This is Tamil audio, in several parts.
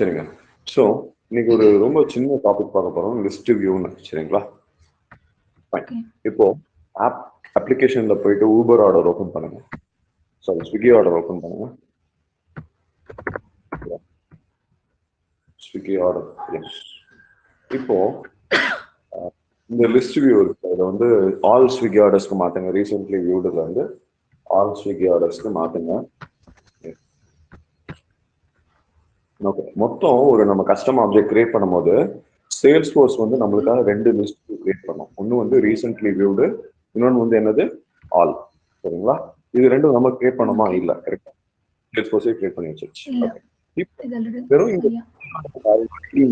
சரிங்க. ஸோ இன்னைக்கு ஒரு ரொம்ப சின்ன டாபிக் பார்க்க போறோம், லிஸ்ட் வியூன்னு. சரிங்களா? இப்போ அப்ளிகேஷன்ல போயிட்டு ஊபர் ஆர்டர் ஓபன் பண்ணுங்க. சாரி, ஸ்விக்கி ஆர்டர் ஓபன் பண்ணுங்க. Swiggy order. இப்போ இந்த லிஸ்ட் வியூ இருக்கு, இதை வந்து ஆல் ஸ்விக்கி ஆர்டர்ஸ்க்கு மாத்துங்க. ரீசென்ட்லி வியூடுல வந்து ஆல் ஸ்விக்கி ஆர்டர்ஸ்க்கு மாத்துங்க. ஓகே, மொத்தம் ஒரு நம்ம கஸ்டம் ஆப்ஜெக்ட் கிரியேட் பண்ணும்போது சேல்ஸ் ஃபோர்ஸ் வந்து நம்மளுக்காக 2 லிஸ்ட் கிரியேட் பண்ணும். ஒன்று வந்து ரீசென்ட்லி வியூடு, இன்னொன்று வந்து என்னது ஆல். சரிங்களா? இது ரெண்டும் நம்ம கிரியேட் பண்ணோமா? இல்ல, கரெக்டா? சேல்ஸ் ஃபோர்ஸே கிரியேட் பண்ணி வச்சிருச்சு. வெறும் இந்த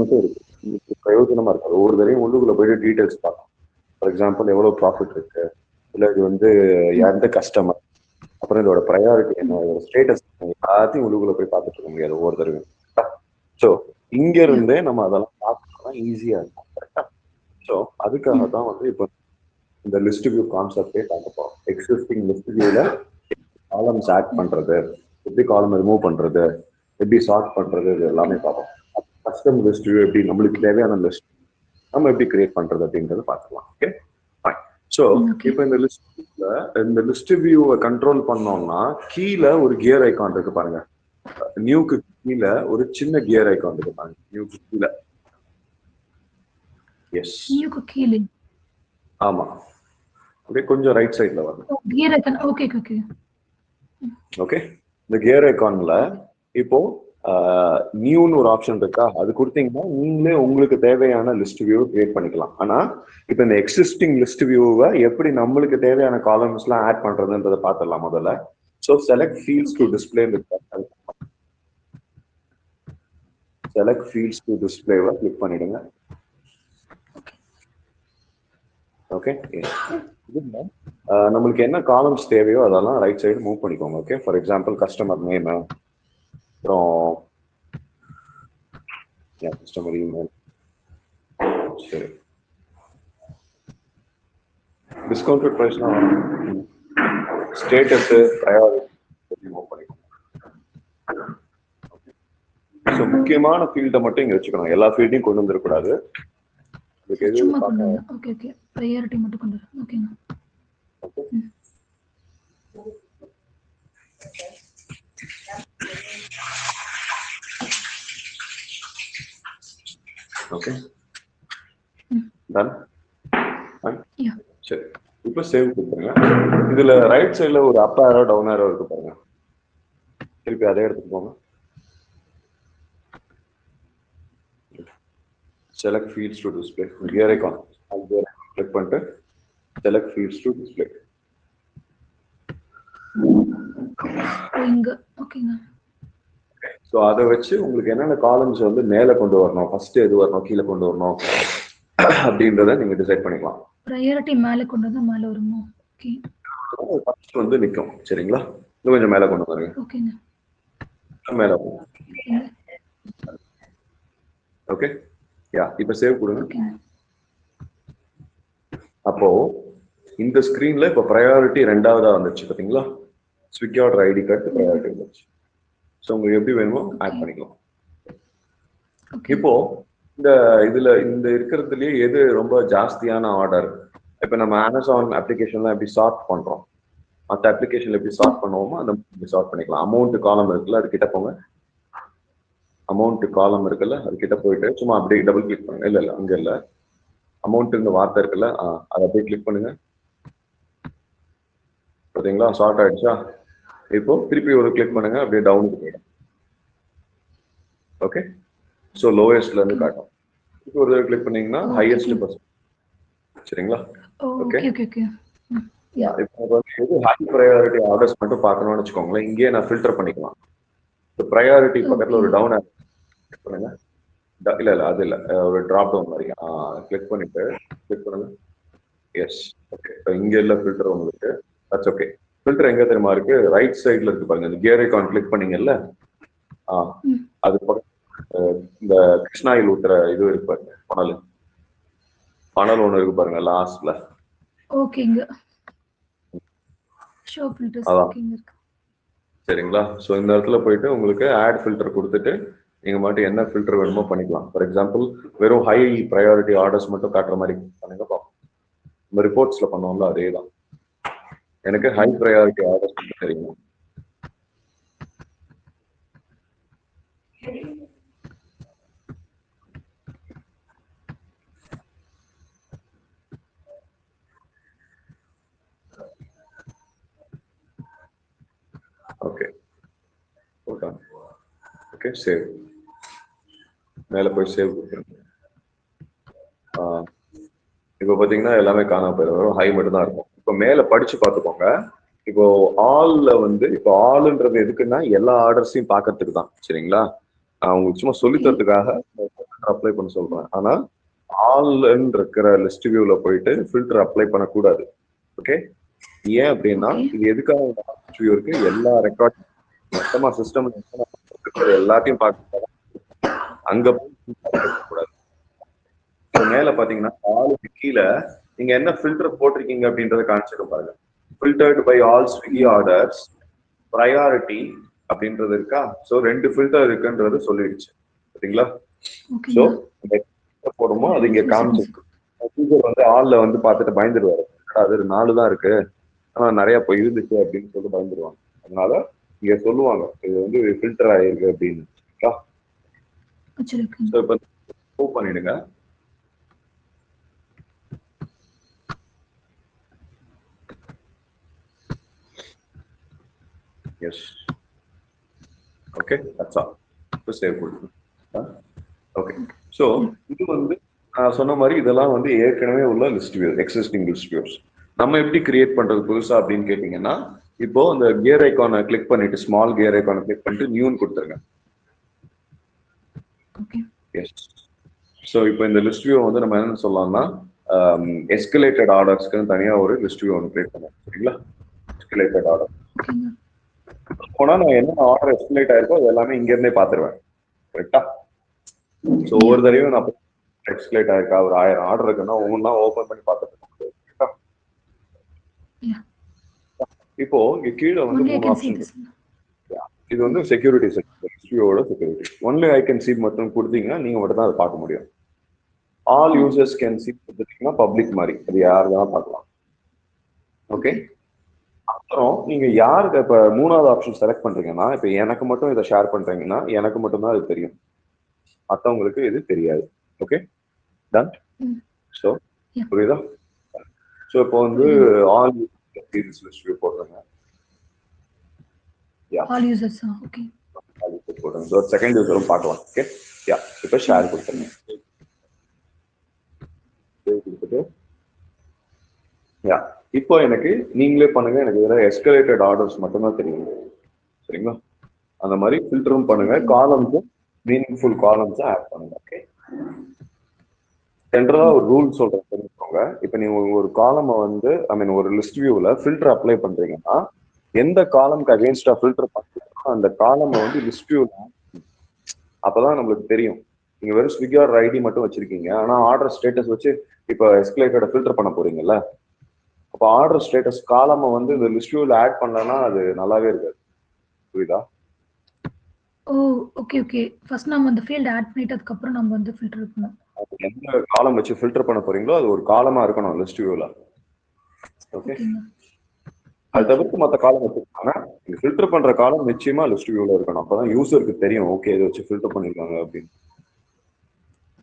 மட்டும் இருக்கு, இதுக்கு பிரயோஜனமா இருக்காது. ஒவ்வொரு தடையும் உள்ளுக்குள்ள போயிட்டு டீடைல்ஸ் பார்க்கலாம். ஃபார் எக்ஸாம்பிள் எவ்வளவு ப்ராஃபிட் இருக்கு, இல்ல இது வந்து எந்த கஸ்டமர், அப்புறம் இதோட ப்ரையாரிட்டி என்ன, இதோட ஸ்டேட்டஸ், எல்லாத்தையும் உள்ளுக்குள்ள போய் பார்த்துட்டு இருக்க முடியாது ஒவ்வொரு தடவையும். ஸோ இங்க இருந்தே நம்ம அதெல்லாம் பார்க்கணும்னா ஈஸியா இருக்கும். கரெக்டா? ஸோ அதுக்காக தான் வந்து இப்போ இந்த லிஸ்ட் வியூ கான்செப்டே பார்க்க போறோம். எக்ஸிஸ்டிங் லிஸ்ட் வியூல காலம்ஸ் ஆட் பண்றது, எப்படி காலம் ரிமூவ் பண்றது, எப்படி சார்ட் பண்றது, இது எல்லாமே பார்ப்போம். கஸ்டம் லிஸ்ட் வியூ எப்படி நம்மளுக்கு தேவையான லிஸ்ட் நம்ம எப்படி கிரியேட் பண்றது அப்படின்றத பார்க்கலாம். ஓகே, ஸோ இப்போ இந்த லிஸ்ட் வியூவை கண்ட்ரோல் பண்ணோம்னா கீழே ஒரு கியர் ஐகான் இருக்கு பாருங்க. நியூக்கு கீழே ஒரு சின்ன கியர் ஐகான் இருக்கு பாருங்க. நியூக்கு கீழே. எஸ், நியூக்கு கீழே. ஆமா, அப்படியே கொஞ்சம் ரைட் சைடுல வரணும். Gear icon. Okay okay okay. இந்த கியர் ஐகான்ல இப்போ நியூன்னு ஒரு ஆப்ஷன் இருக்கா, அது கொடுத்தீங்கன்னா நீங்களே உங்களுக்கு தேவையான லிஸ்ட் வியூ கிரியேட் பண்ணிக்கலாம். ஆனா இப்போ இந்த எக்ஸிஸ்டிங் லிஸ்ட் வியூவை எப்படி நம்மளுக்கு தேவையான காலம்ஸ் எல்லாம் ஆட் பண்றதுன்றதை பார்த்துடலாம் முதல்ல. So select fields to display, select fields to டிஸ்பிளேவை கிளிக் பண்ணிடுங்க. ஓகே, நம்மளுக்கு என்ன காலம்ஸ் தேவையோ அதெல்லாம் ரைட் சைடு மூவ் பண்ணிக்கோங்க. Okay, for example customer name, அப்புறம் கஸ்டமர் இமெயில், சரி, டிஸ்கவுண்டட் ப்ரைஸ்னா ஸ்டேட்டஸ், ப்ரையாரிட்டி மூவ் பண்ணிக்கோங்க. ஸோ முக்கியமான ஃபீல்டை மட்டும் இங்க வச்சுக்கணும், எல்லா ஃபீல்டையும் கொண்டு வந்துடக்கூடாது. சும்மா கொண்டு வந்து. ஓகே ஓகே, ப்ரையாரிட்டி மட்டும் கொண்டு வந்து. ஓகேங்க. Okay, done. சரி, இப்போ சேவ் கொடுத்துருங்க. இதுல ரைட் சைடுல ஒரு அப் ஆரோ டவுன் ஆரோ இருக்கு பாருங்க, திருப்பி அதே எடுத்துட்டு போங்க. Select fields to display, gear icon click பண்ணிட்டு செலக்ட் ஃபீல்ட்ஸ் டு டிஸ்பிளே. ஓகேங்க. ஸோ அதை வச்சு உங்களுக்கு என்னென்ன காலம்ஸ் வந்து மேலே கொண்டு வரணும், ஃபர்ஸ்ட் எது வரணும், கீழே கொண்டு வரணும் அப்படின்றத நீங்க டிசைட் பண்ணிக்கலாம். ப்ரையாரிட்டி மேலே கொண்டு வந்தா மேலே வருமா? ஓகே, ஃபர்ஸ்ட் வந்து நிற்கும். சரிங்களா? இன்னும் கொஞ்சம் மேலே கொண்டு வரீங்க. ஓகேங்க, மேலே. ஓகே, யா, இப்போ சேவ் கொடுங்க. அப்போ இந்த ஸ்கிரீன்ல இப்போ ப்ரையாரிட்டி ரெண்டாவதா வந்துச்சு பாத்தீங்களா? Swiggy order ID card priority வந்துச்சு. ஸோ உங்களுக்கு எப்படி வேணுமோ ஆட் பண்ணிக்கலாம். இப்போ இதுல இந்த இருக்கிறதுலயே எது ரொம்ப ஜாஸ்தியான ஆர்டர், இப்போ நம்ம அமேசான் அப்ளிகேஷன்லாம் எப்படி சார்ட் பண்றோம், மற்ற அப்ளிகேஷன்ல எப்படி சார்ட் பண்ணுவோமோ அந்த சார்ட் பண்ணிக்கலாம். அமௌண்ட் காலம் இருக்குல்ல, அது கிட்ட போங்க. அமௌண்ட் காலம் இருக்குல்ல, அது கிட்ட போயிட்டு சும்மா அப்படியே டபுள் கிளிக் பண்ணுங்க. இல்ல அங்க இல்ல, அமௌண்ட் இந்த வார்த்தை இருக்குல்ல, அதை அப்படியே கிளிக் பண்ணுங்க. பாத்தீங்களா, ஷார்ட் ஆயிடுச்சா? இப்போ திருப்பி ஒரு கிளிக் பண்ணுங்க, அப்படியே டவுனுக்கு போயிடும். ஓகே, ஸோ லோயஸ்ட்ல இருந்து காட்டும். இப்போ ஒரு கிளிக் பண்ணீங்கன்னா ஹையஸ்ட் பர்சன்ட். சரிங்களா? ஓகே, இப்போ எது ஹை ப்ரையாரிட்டி ஆர்டர்ஸ் மட்டும் பார்க்கணும்னு வச்சுக்கோங்களேன், இங்கேயே நான் ஃபில்டர் பண்ணிக்கலாம். ப்ரையாரிட்டி பக்கத்துல ஒரு டவுன் கிளிக் பண்ணுங்க. இல்ல அது இல்ல, ஒரு டிராப் டவுன் மாதிரி கிளிக் பண்ணிட்டு கிளிக் பண்ணுங்க. Yes, okay. இங்க இல்ல ஃபில்டர் உங்களுக்கு, தட்ஸ் ஓகே. ஃபில்டர் எங்க தெரியுமா இருக்கு? ரைட் சைடுல இருக்கு பாருங்க, இந்த கியர் ஐகான் கிளிக் பண்ணீங்கல்ல, அது இந்த கிருஷ்ணாயில் ஊத்துற இது இருக்கு பாருங்க, பணல் ஒண்ணு இருக்கு பாருங்க லாஸ்ட்ல. ஓகேங்க, ஷோ ஃபில்டர்ஸ் ஓகேங்க இருக்கு. சரிங்களா? சோ இந்த இடத்துல போயிட்டு உங்களுக்கு ஆட் ஃபில்டர் கொடுத்துட்டு நீங்க மட்டும் என்ன ஃபில்டர் வேணுமோ பண்ணிக்கலாம். ஃபார் எக்ஸாம்பிள் வெறும் ஹை ப்ரையாரிட்டி ஆர்டர்ஸ் மட்டும் காட்டுற மாதிரி பண்ணுங்க பார்ப்போம். நம்ம ரிப்போர்ட்ஸ்ல பண்ணுவோம்ல அதே தான். எனக்கு ஹை ப்ரையாரிட்டி ஆர்டர்ஸ் மட்டும் தெரியும். ஓகே போட்டாங்க. Okay save. மேலே போய் சேவ் கொடுத்துருங்க. இப்போ பார்த்தீங்கன்னா எல்லாமே காணாம போயிடும். வெறும் ஹை மட்டும் தான் இருக்கும். இப்போ மேலே படிச்சு பார்த்துக்கோங்க. இப்போ ஆல்ல வந்து இப்போ ஆல்ன்றது எதுக்குன்னா எல்லா ஆர்டர்ஸையும் பார்க்கறதுக்கு தான். சரிங்களா? உங்களுக்கு சும்மா சொல்லி தரதுக்காக அப்ளை பண்ண சொல்றேன். ஆனா ஆல்ன்னு இருக்கிற லிஸ்ட் வியூல போயிட்டு ஃபில்டர் அப்ளை பண்ணக்கூடாது. ஓகே? ஏன் அப்படின்னா இது எதுக்காக லிஸ்ட் வியூ இருக்கு? எல்லா ரெக்கார்ட் மொத்தமா சிஸ்டம் எல்லாத்தையும் பார்க்க அங்க கூடாது. மேல பாத்தீங்கன்னா ஆளுக்கு கீழே நீங்க என்ன ஃபில்டர் போட்டிருக்கீங்க அப்படின்றத காமிச்சிருக்க பாருங்க. Filtered by all Swiggy orders priority அப்படின்றது இருக்கா? ஸோ 2 ஃபில்டர் இருக்குன்றது சொல்லிடுச்சு. சரிங்களா? ஸோ போடுமோ அது இங்க காமிச்சிருக்கு. வந்து ஆள்ல வந்து பார்த்துட்டு பயந்துருவாரு. அது 4 தான் இருக்கு, ஆனா நிறைய இப்போ இருந்துச்சு அப்படின்னு சொல்லி பயந்துருவாங்க. அதனால இங்க சொல்லுவாங்க இது வந்து ஃபில்டர் ஆயிருக்கு அப்படின்னு. ஸோ இப்போ மூவ் பண்ணிடுங்க. S okay that's all. இப்போ சேவ் கொடுங்க. ஓகே ஸோ இது வந்து நான் சொன்ன மாதிரி இதெல்லாம் வந்து ஏற்கனவே உள்ள list view, existing list views. நம்ம எப்படி கிரியேட் பண்றது புதுசா அப்படின்னு கேட்டீங்கன்னா, இப்போ அந்த கியர் ஐக்கானை கிளிக் பண்ணிட்டு ஸ்மால் கியர் ஐக்கானை கிளிக் பண்ணிட்டு நியூன்னு கொடுத்துருங்க. எஸ். ஸோ இப்போ இந்த லிஸ்ட் வியூ வந்து நம்ம என்ன சொல்லலாம்னா எஸ்கலேட்டட் ஆர்டர்ஸ்க்குன்னு தனியாக ஒரு லிஸ்ட் வியூ ஒன்று கிரியேட் பண்ணுவோம். சரிங்களா? எஸ்கலேட்டட் ஆர்டர் போனா நான் என்ன ஆர்டர் எஸ்கலேட் ஆயிருக்கோ அது எல்லாமே இங்க இருந்தே பாத்துருவேன். கரெக்டா? ஸோ ஒவ்வொரு தடவையும் நான் எஸ்கலேட் ஆயிருக்கா ஒரு 1000 ஆர்டர் இருக்குன்னா ஒவ்வொன்றா ஓபன் பண்ணி பார்த்துட்டு இப்போ இங்க கீழே வந்து 3 ஆப்ஷன் இருக்கு. இது வந்து செக்யூரிட்டி செக்யூரிட்டியோட security. Only I can see மட்டும் கொடுத்தீங்கன்னா நீங்க மட்டும் தான் அதை பார்க்க முடியும். ஆல் யூசர்ஸ் கேன் சி கொடுத்தீங்கன்னா பப்ளிக் மாதிரி அது யார் வேணா பார்க்கலாம். ஓகே. அப்புறம் நீங்க யாருக்கு இப்ப 3வது ஆப்ஷன் செலக்ட் பண்றீங்கன்னா இப்ப எனக்கு மட்டும் இதை ஷேர் பண்றீங்கன்னா எனக்கு மட்டும் தான் இது தெரியும், மற்றவங்களுக்கு இது தெரியாது. Okay done. ஸோ புரியுதா? ஸோ இப்போ வந்து ஆல் யூசர்ஸ் லிஸ்ட் வியூ போடுறேங்க. All users okay all users போடுறேங்க. ஸோ செகண்ட் யூசரும் பார்க்கலாம். ஓகே யா இப்போ ஷேர் கொடுத்துருங்க. கொடுத்துட்டு யா இப்போ எனக்கு நீங்களே பண்ணுங்க. எனக்கு இதில் எஸ்கலேட்டட் ஆர்டர்ஸ் மட்டும்தான் தெரியும். சரிங்களா? அந்த மாதிரி ஃபில்டரும் பண்ணுங்க. காலம்ஸும் மீனிங்ஃபுல் காலம்ஸும் ஆட் பண்ணுங்க. ஓகே. ஜென்ரலா ஒரு ரூல் சொல்றேன் தெரிஞ்சுக்கோங்க. இப்போ நீங்க ஒரு காலமை வந்து ஐ மீன் ஒரு லிஸ்ட் வியூல ஃபில்டர் அப்ளை பண்றீங்கன்னா எந்த காலம்க்கு அகேன்ஸ்டா ஃபில்டர் பண்றீங்களோ அந்த காலமை வந்து லிஸ்ட் வியூல அப்பதான் நம்மளுக்கு தெரியும். நீங்க வெறும் ஸ்விக்கி ஆர்டர் ஐடி மட்டும் வச்சிருக்கீங்க, ஆனா ஆர்டர் ஸ்டேட்டஸ் வச்சு இப்போ எஸ்கலேட்டட் ஃபில்டர் பண்ண போறீங்கல்ல, அப்போ ஆர்டர் ஸ்டேட்டஸ் காலமை வந்து இந்த லிஸ்ட் வியூல ஆட் பண்ணலன்னா அது நல்லாவே இருக்காது. புரியுதா? ஓ ஓகே ஓகே. ஃபர்ஸ்ட் நம்ம அந்த ஃபீல்ட் ஆட் பண்ணிட்டு அதுக்கு அப்புறம் நம்ம வந்து ஃபில்டர் பண்ணனும். எந்த காலம் வச்சு ஃபில்டர் பண்ண போறீங்களோ அது ஒரு காலமா இருக்கணும் லிஸ்ட் வியூல. ஓகே. அது தவிர்த்து மற்ற காலம் வச்சிருக்காங்க. நீங்க ஃபில்டர் பண்ற காலம் நிச்சயமா லிஸ்ட் வியூல இருக்கணும். அப்பதான் யூசருக்கு தெரியும் ஓகே இதை வச்சு ஃபில்டர் பண்ணிருக்காங்க அப்படின்னு.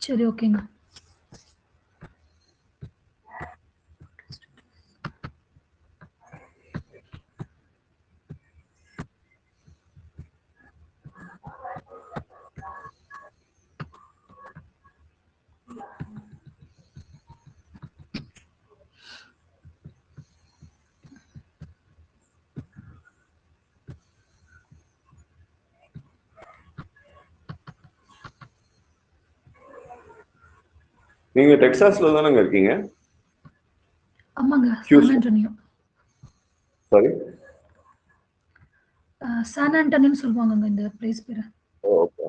சரி ஓகேங்க. நீங்க டெக்சாஸ்ல தானங்க இருக்கீங்க? ஆமாங்க, சான் ஆண்டனியோ. சாரி, சான் ஆண்டனியோன்னு சொல்லுவாங்கங்க இந்த பிளேஸ் பேரு. ஓகே.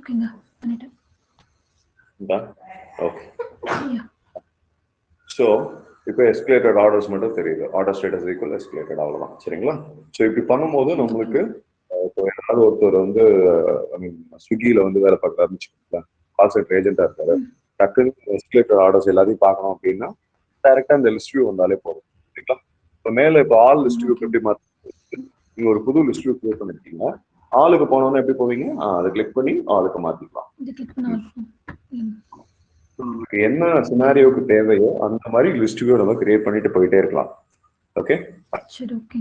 ஓகேங்க பண்ணிட்டேன். ஓகே. ஸோ இப்போ எஸ்கலேட்டட் ஆர்டர்ஸ் மட்டும் தெரியுது. ஆர்டர் ஸ்டேட்டஸ் ஈக்குவல் எஸ்கலேட்டட், அவ்வளோதான். சரிங்களா? ஸோ இப்படி பண்ணும்போது நம்மளுக்கு இப்போ யாராவது ஒருத்தர் வந்து ஐ மீன் ஸ்விக்கியில் வந்து வேலை பார்க்குறாருன்னு வச்சுக்கோங்களேன், கால் சென்டர் ஏஜென்ட்டாக இருக்காரு, டக்குன்னு எஸ்கலேட்டட் ஆர்டர்ஸ் எல்லாத்தையும் பார்க்கணும் அப்படின்னா டைரெக்டாக இந்த லிஸ்ட் வியூ வந்தாலே போதும். சரிங்களா? இப்போ மேலே இப்போ ஆல் லிஸ்ட் வியூ எப்படி மாற்றி நீங்கள் ஒரு புது லிஸ்ட் வியூ கிரியேட் பண்ணிருக்கீங்க, ஆளுக்கு போனோம்னா எப்படி போவீங்க? அதை கிளிக் பண்ணி ஆளுக்கு மாற்றிக்கலாம். உங்களுக்கு என்ன சினாரியோக்கு தேவையோ அந்த மாதிரி லிஸ்ட் வியூ நம்ம கிரியேட் பண்ணிட்டு போயிட்டே இருக்கலாம். ஓகே.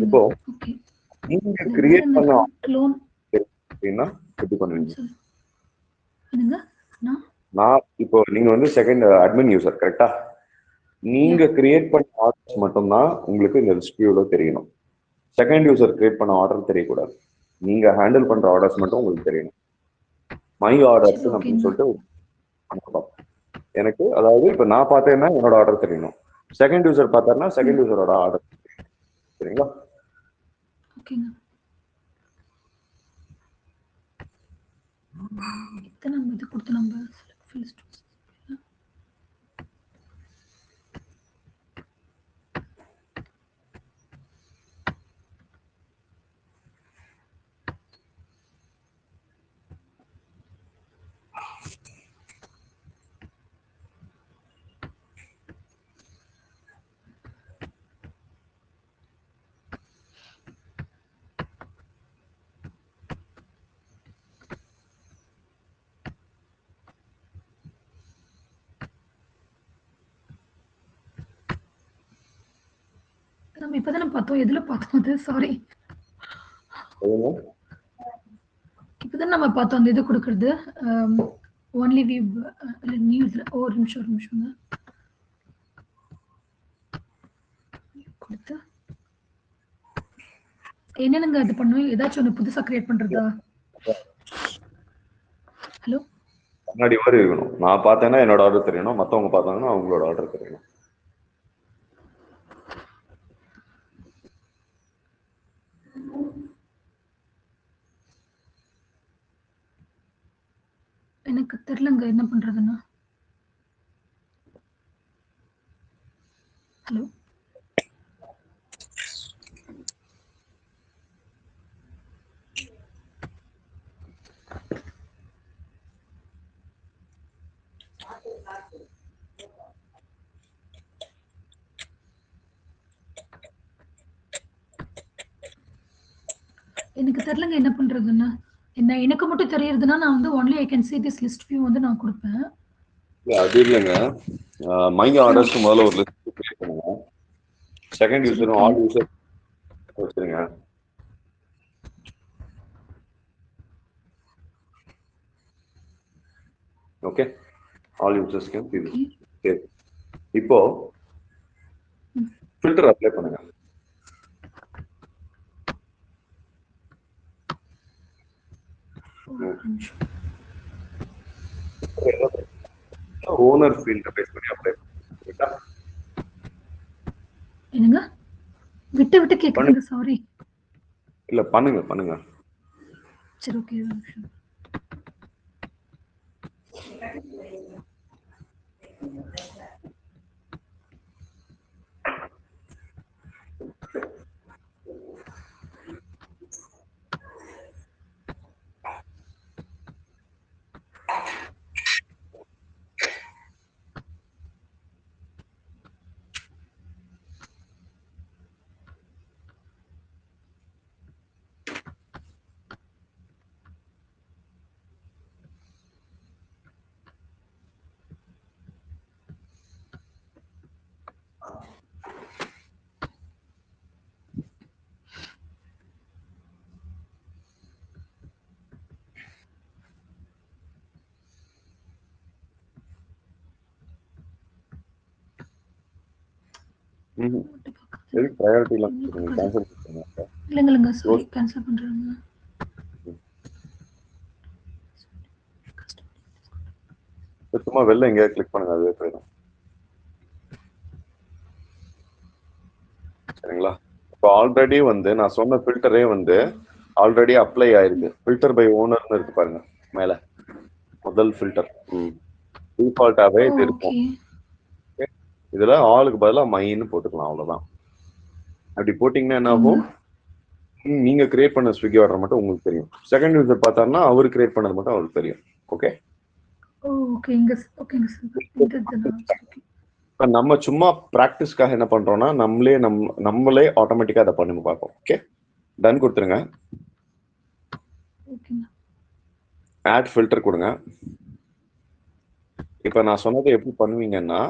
இப்போ நீங்க கிரியேட் பண்ண அப்படின்னா எப்படி பண்ணுவீங்க? நான் இப்போ நீங்க வந்து செகண்ட் அட்மின் யூசர், கரெக்டா? நீங்க கிரியேட் பண்ண ஆர்டர்ஸ் மட்டும்தான் உங்களுக்கு இந்த லிஸ்ட் வியூல தெரியணும். செகண்ட் யூசர் கிரியேட் பண்ண ஆர்டர் தெரியக்கூடாது. நீங்க ஹேண்டில் பண்ற ஆர்டர்ஸ் மட்டும் உங்களுக்கு தெரியணும். மை ஆர்டர்ஸ் அப்படின்னு சொல்லிட்டு எனக்கு, அதாவது இப்ப நான் பார்த்தேன்னா என்னோட ஆர்டர் தெரியணும், செகண்ட் யூசர் பார்த்தாருன்னா செகண்ட் யூசரோட ஆர்டர். சரிங்களா? ஓகேங்க. இத்தனை இது கொடுத்து நம்ம நம்ம இப்பதானே பார்த்தோம். எதுல பார்த்தோம் அது? சாரி, இப்பதான் நம்ம பார்த்தோம் அந்த இது கொடுக்கறது. ஒன்லி வியூ நியூஸ்ல ஒரு நிமிஷம் கொடுத்து என்னென்னங்க அது பண்ணுவோம்? ஏதாச்சும் ஒன்று புதுசா கிரியேட் பண்றதா? ஹலோ, முன்னாடி மாதிரி இருக்கணும். நான் பார்த்தேன்னா என்னோட ஆர்டர் தெரியணும், மற்றவங்க பார்த்தாங்கன்னா அவங்களோட ஆர்டர் தெரியணும். எனக்கு தெரியலங்க என்ன பண்றதுன்னா. ஹலோ, எனக்கு தெரியலங்க என்ன பண்றதுன்னு. என்ன எனக்கு மட்டும் தெரியறதுன்னா நான் வந்து only I can see this list view வந்து நான் கொடுப்பேன். அது இல்லைங்க, மை ஆர்டர்ஸ் முதல்ல ஒரு லிஸ்ட் கிரியேட் பண்ணுங்க. செகண்ட் யூசரும் ஆல் யூசர் வச்சிருங்க. Okay, all users can see this. சரி, இப்போ ஃபில்டர் அப்ளை பண்ணுங்க. ஓனர் ஃபீல்ட் பேஸ் பண்ணி அப்ளை பண்ணுங்க. என்னங்க விட்டு விட்டு கேக்குதுங்க, சாரி. இல்ல பண்ணுங்க. சரி, ஓகே. ப்ரையாரிட்டி எல்லாம் கேன்சல் பண்ணுங்க. இல்லைங்க சாரி, கேன்சல் பண்றாங்க. சும்மா வெளில எங்கேயா கிளிக் பண்ணுங்க, அதுவே போயிடும். சரிங்களா? இப்போ ஆல்ரெடி வந்து நான் சொன்ன ஃபில்டரே வந்து ஆல்ரெடி அப்ளை ஆயிருக்கு. ஃபில்டர் பை ஓனர்னு இருக்கு பாருங்க மேல. முதல் ஃபில்டர். டிஃபால்ட்டாவே இது இருக்கும். இதுல ஆளுக்கு பதிலா மைன்னு போட்டுக்கலாம், அவ்வளவுதான். அப்படி போட்டீங்கன்னா என்ன ஆகும், நீங்க கிரியேட் பண்ண ஸ்விக்கி ஆர்டர் மட்டும் உங்களுக்கு தெரியும். செகண்ட் யூசர் பார்த்தாருன்னா அவர் கிரியேட் பண்ணது மட்டும் அவருக்கு தெரியும். ஓகே, இப்போ நம்ம சும்மா ப்ராக்டிஸ்க்காக என்ன பண்றோம்னா நம்மளே ஆட்டோமேட்டிக்கா அதை பண்ணி பார்ப்போம். ஓகே, டன் கொடுத்துருங்க. ஆட் ஃபில்டர் கொடுங்க. இப்போ நான் சொன்னதை எப்படி பண்ணுவீங்கன்னா,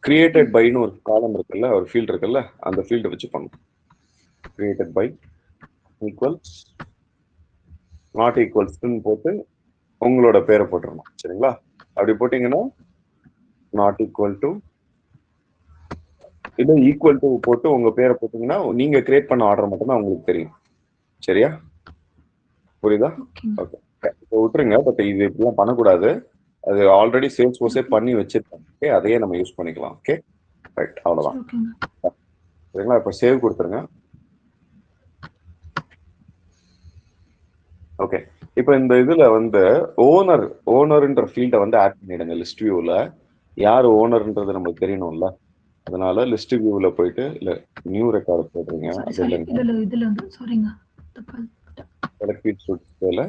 கிரியேட்டட் பைன்னு ஒரு காலம் இருக்குல்ல, ஒரு ஃபீல்ட் இருக்குல்ல, அந்த ஃபீல்டை வச்சு பண்ணும். கிரியேட்டட் பை ஈக்குவல்ஸ் நாட் ஈக்குவல்ஸ்ன்னு போட்டு உங்களோட பேரை போட்டுருணும். சரிங்களா? அப்படி போட்டீங்கன்னா நாட் ஈக்குவல் டு இல்லை ஈக்குவல் டு போட்டு உங்க பேரை போட்டீங்கன்னா நீங்க கிரியேட் பண்ண ஆர்டர் மட்டும்தான் உங்களுக்கு தெரியும். சரியா? புரியுதா? ஓகே, விட்டுருங்க. பட் இது இப்படிலாம் பண்ணக்கூடாது. அது ஆல்ரெடி சேல்ஸ் ஃபோர்ஸே பண்ணி வச்சிருக்காங்க. ஓகே, அதையே நம்ம யூஸ் பண்ணிக்கலாம். ஓகே, ரைட், அவ்வளோதான். சரிங்களா? இப்போ சேவ் கொடுத்துருங்க. ஓகே, இப்போ இந்த இதுல வந்து ஓனர்ன்ற ஃபீல்டை வந்து ஆட் பண்ணிடுங்க. லிஸ்ட் வியூவில் யார் ஓனர்ன்றது நமக்கு தெரியணும்ல, அதனால லிஸ்ட் வியூவில் போயிட்டு இல்லை நியூ ரெக்கார்டு போடுறீங்க. அதில்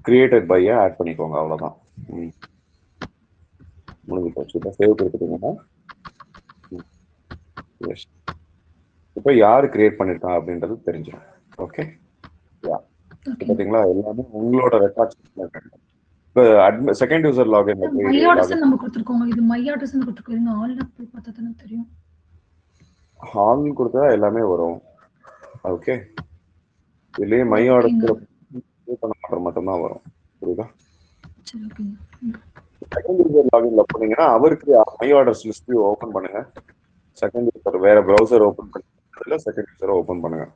கிரியேட்டட் பையை ஆட் பண்ணிக்கோங்க, அவ்வளோதான். முடிஞ்சு போச்சு. இப்போ சேவ் கொடுத்துட்டீங்கன்னா இப்போ யார் கிரியேட் பண்ணிருக்கா அப்படின்றது தெரிஞ்சிடும். ஓகே, பாத்தீங்களா? எல்லாமே உங்களோட ரெக்கார்ட்ஸ். இப்போ செகண்ட் யூசர் லாகின் ஹால் கொடுத்தா எல்லாமே வரும். ஓகே, இதுலயே மை ஆர்டர் பண்ண ஆர்டர் மட்டும்தான் வரும். புரியுதா? செகண்ட் யூசர் லாகின்ல போனீங்கன்னா அவருக்கு மை ஆர்டர்ஸ் லிஸ்ட் ஓபன் பண்ணுங்க. செகண்ட் யூசர் வேற ப்ரௌசர் ஓபன் பண்ணி செகண்ட் யூசரை ஓபன் பண்ணுங்க.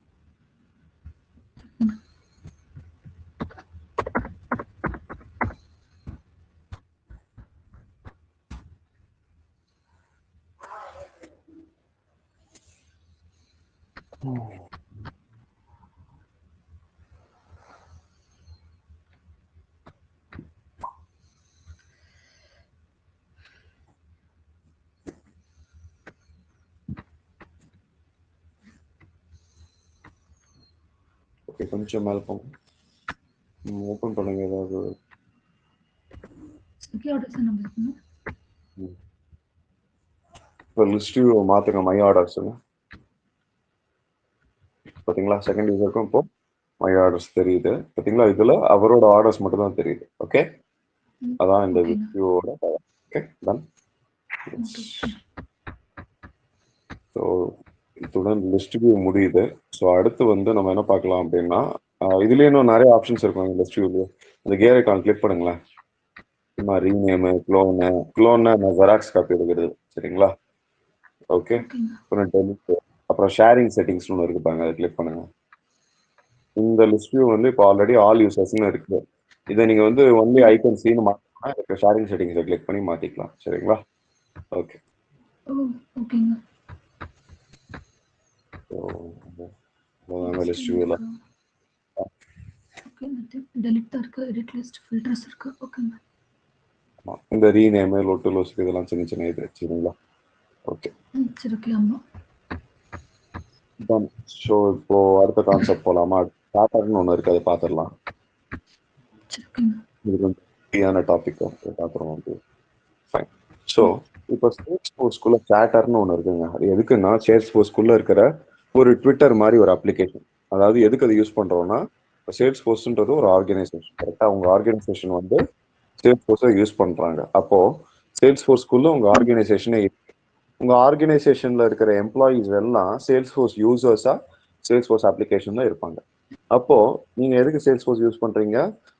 ஓகே, கொஞ்சம் மேல போங்க. ஓபன் பண்ணுங்க ஏதாவது. இப்போ லிஸ்ட் வியூ மாத்துங்க, மை ஆர்டர்ஸ். பாத்தீங்களா? செகண்ட் யூசருக்கும் இப்போ மை ஆர்டர்ஸ் தெரியுது. பாத்தீங்களா? இதுல அவரோட ஆர்டர்ஸ் மட்டும் தான் தெரியுது. ஓகே, அதான் இந்த வியூவோட. Okay, done. ஸோ இத்துடன் லிஸ்ட் வியூ முடியுது. ஸோ அடுத்து வந்து நம்ம என்ன பார்க்கலாம் அப்படின்னா, இதுலேயே இன்னும் நிறைய ஆப்ஷன்ஸ் இருக்கும் லிஸ்ட் வியூல. இந்த கியர் ஐகான் கிளிக் பண்ணுங்களேன். ரீநேமு, க்ளோன்னு நான் ஜெராக்ஸ் காப்பி எடுக்கிறது. சரிங்களா? ஓகே, அப்புறம் டெலிட், அப்புறம் ஷேரிங் செட்டிங்ஸ்னு ஒன்று இருக்குப்பாங்க, அதை கிளிக் பண்ணுங்க. இந்த லிஸ்ட் வியூ வந்து இப்போ ஆல்ரெடி ஆல் யூசர்ஸ்னு இருக்கு. இதை நீங்க வந்து ஒன்லி ஐக்கன் சீன் மாற்றினா ஷேரிங் செட்டிங்ஸை கிளிக் பண்ணி மாத்திக்கலாம். சரிங்களா? ஓகே, லிஸ்ட் வியூல இந்த ரீநேம், லோட்டு லோஸ் இதெல்லாம் சின்ன சின்ன இது. சரிங்களா? ஓகே, ஸோ இப்போ அடுத்த கான்செப்ட் போலாமா? பேட்டர்ன் ஒன்று இருக்கு, அதை பார்த்துடலாம். இது கொஞ்சம் ஃப்ரீயான டாபிக் பார்க்குறோம். ஃபைன். ஸோ இப்போ சேல்ஸ் ஃபோர்ஸ்குள்ள சேட்டர்னு ஒன்று இருக்குங்க. அது எதுக்குன்னா சேல்ஸ் ஃபோர்ஸ்குள்ள இருக்கிற ஒரு ட்விட்டர் மாதிரி ஒரு அப்ளிகேஷன். அதாவது எதுக்கு அதை யூஸ் பண்றோம்னா, சேல்ஸ் ஃபோர்ஸ்ன்றது ஒரு ஆர்கனைசேஷன். கரெக்டா? உங்க ஆர்கனைசேஷன் வந்து சேல்ஸ் ஃபோர்ஸை யூஸ் பண்றாங்க. அப்போ சேல்ஸ் ஃபோர்ஸ்குள்ள உங்க ஆர்கனைசேஷனே, உங்க ஆர்கனைசேஷன்ல இருக்கிற எம்ப்ளாயிஸ் எல்லாம் சேல்ஸ் ஃபோர்ஸ் யூசர்ஸா சேல்ஸ் ஃபோர்ஸ் அப்ளிகேஷன் தான் இருப்பாங்க. அப்போ நீங்க எதுக்கு சேல்ஸ் ஃபோர்ஸ் யூஸ் பண்றீங்க?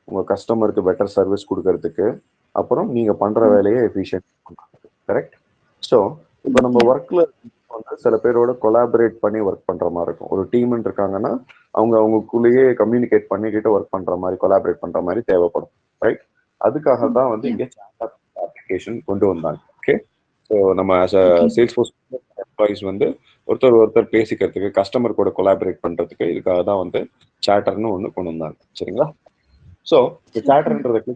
உங்க கஸ்டமருக்கு பெட்டர் சர்வீஸ் கொடுக்கறதுக்கு, அப்புறம் நீங்க பண்ற வேலையை எஃபிஷியன்ட் பண்றதுக்கு. கரெக்ட்? ஸோ இப்போ நம்ம ஒர்க்ல வந்து சில பேரோட கொலாபரேட் பண்ணி ஒர்க் பண்ற மாதிரி இருக்கும். ஒரு டீம் இருக்காங்கன்னா அவங்களுக்குள்ளேயே கம்யூனிகேட் பண்ணிக்கிட்டு ஒர்க் பண்ற மாதிரி, கொலாபரேட் பண்ற மாதிரி தேவைப்படும். ரைட்? அதுக்காக தான் வந்து இங்கே சாட் அப்ளிகேஷன் கொண்டு வந்தாங்க. ஓகே, ஸோ நம்ம சேல்ஸ் ஃபோர்ஸ் எம்ப்ளாயிஸ் வந்து ஒருத்தர் பேசிக்கிறதுக்கு, கஸ்டமர் கூட கொலாபரேட் பண்றதுக்கு, இதுக்காக தான் வந்து சாட்டர்னு ஒன்று கொண்டு வந்தாங்க. சரிங்களா? ஸோ இந்த சாட்டர்ன்றதுக்கு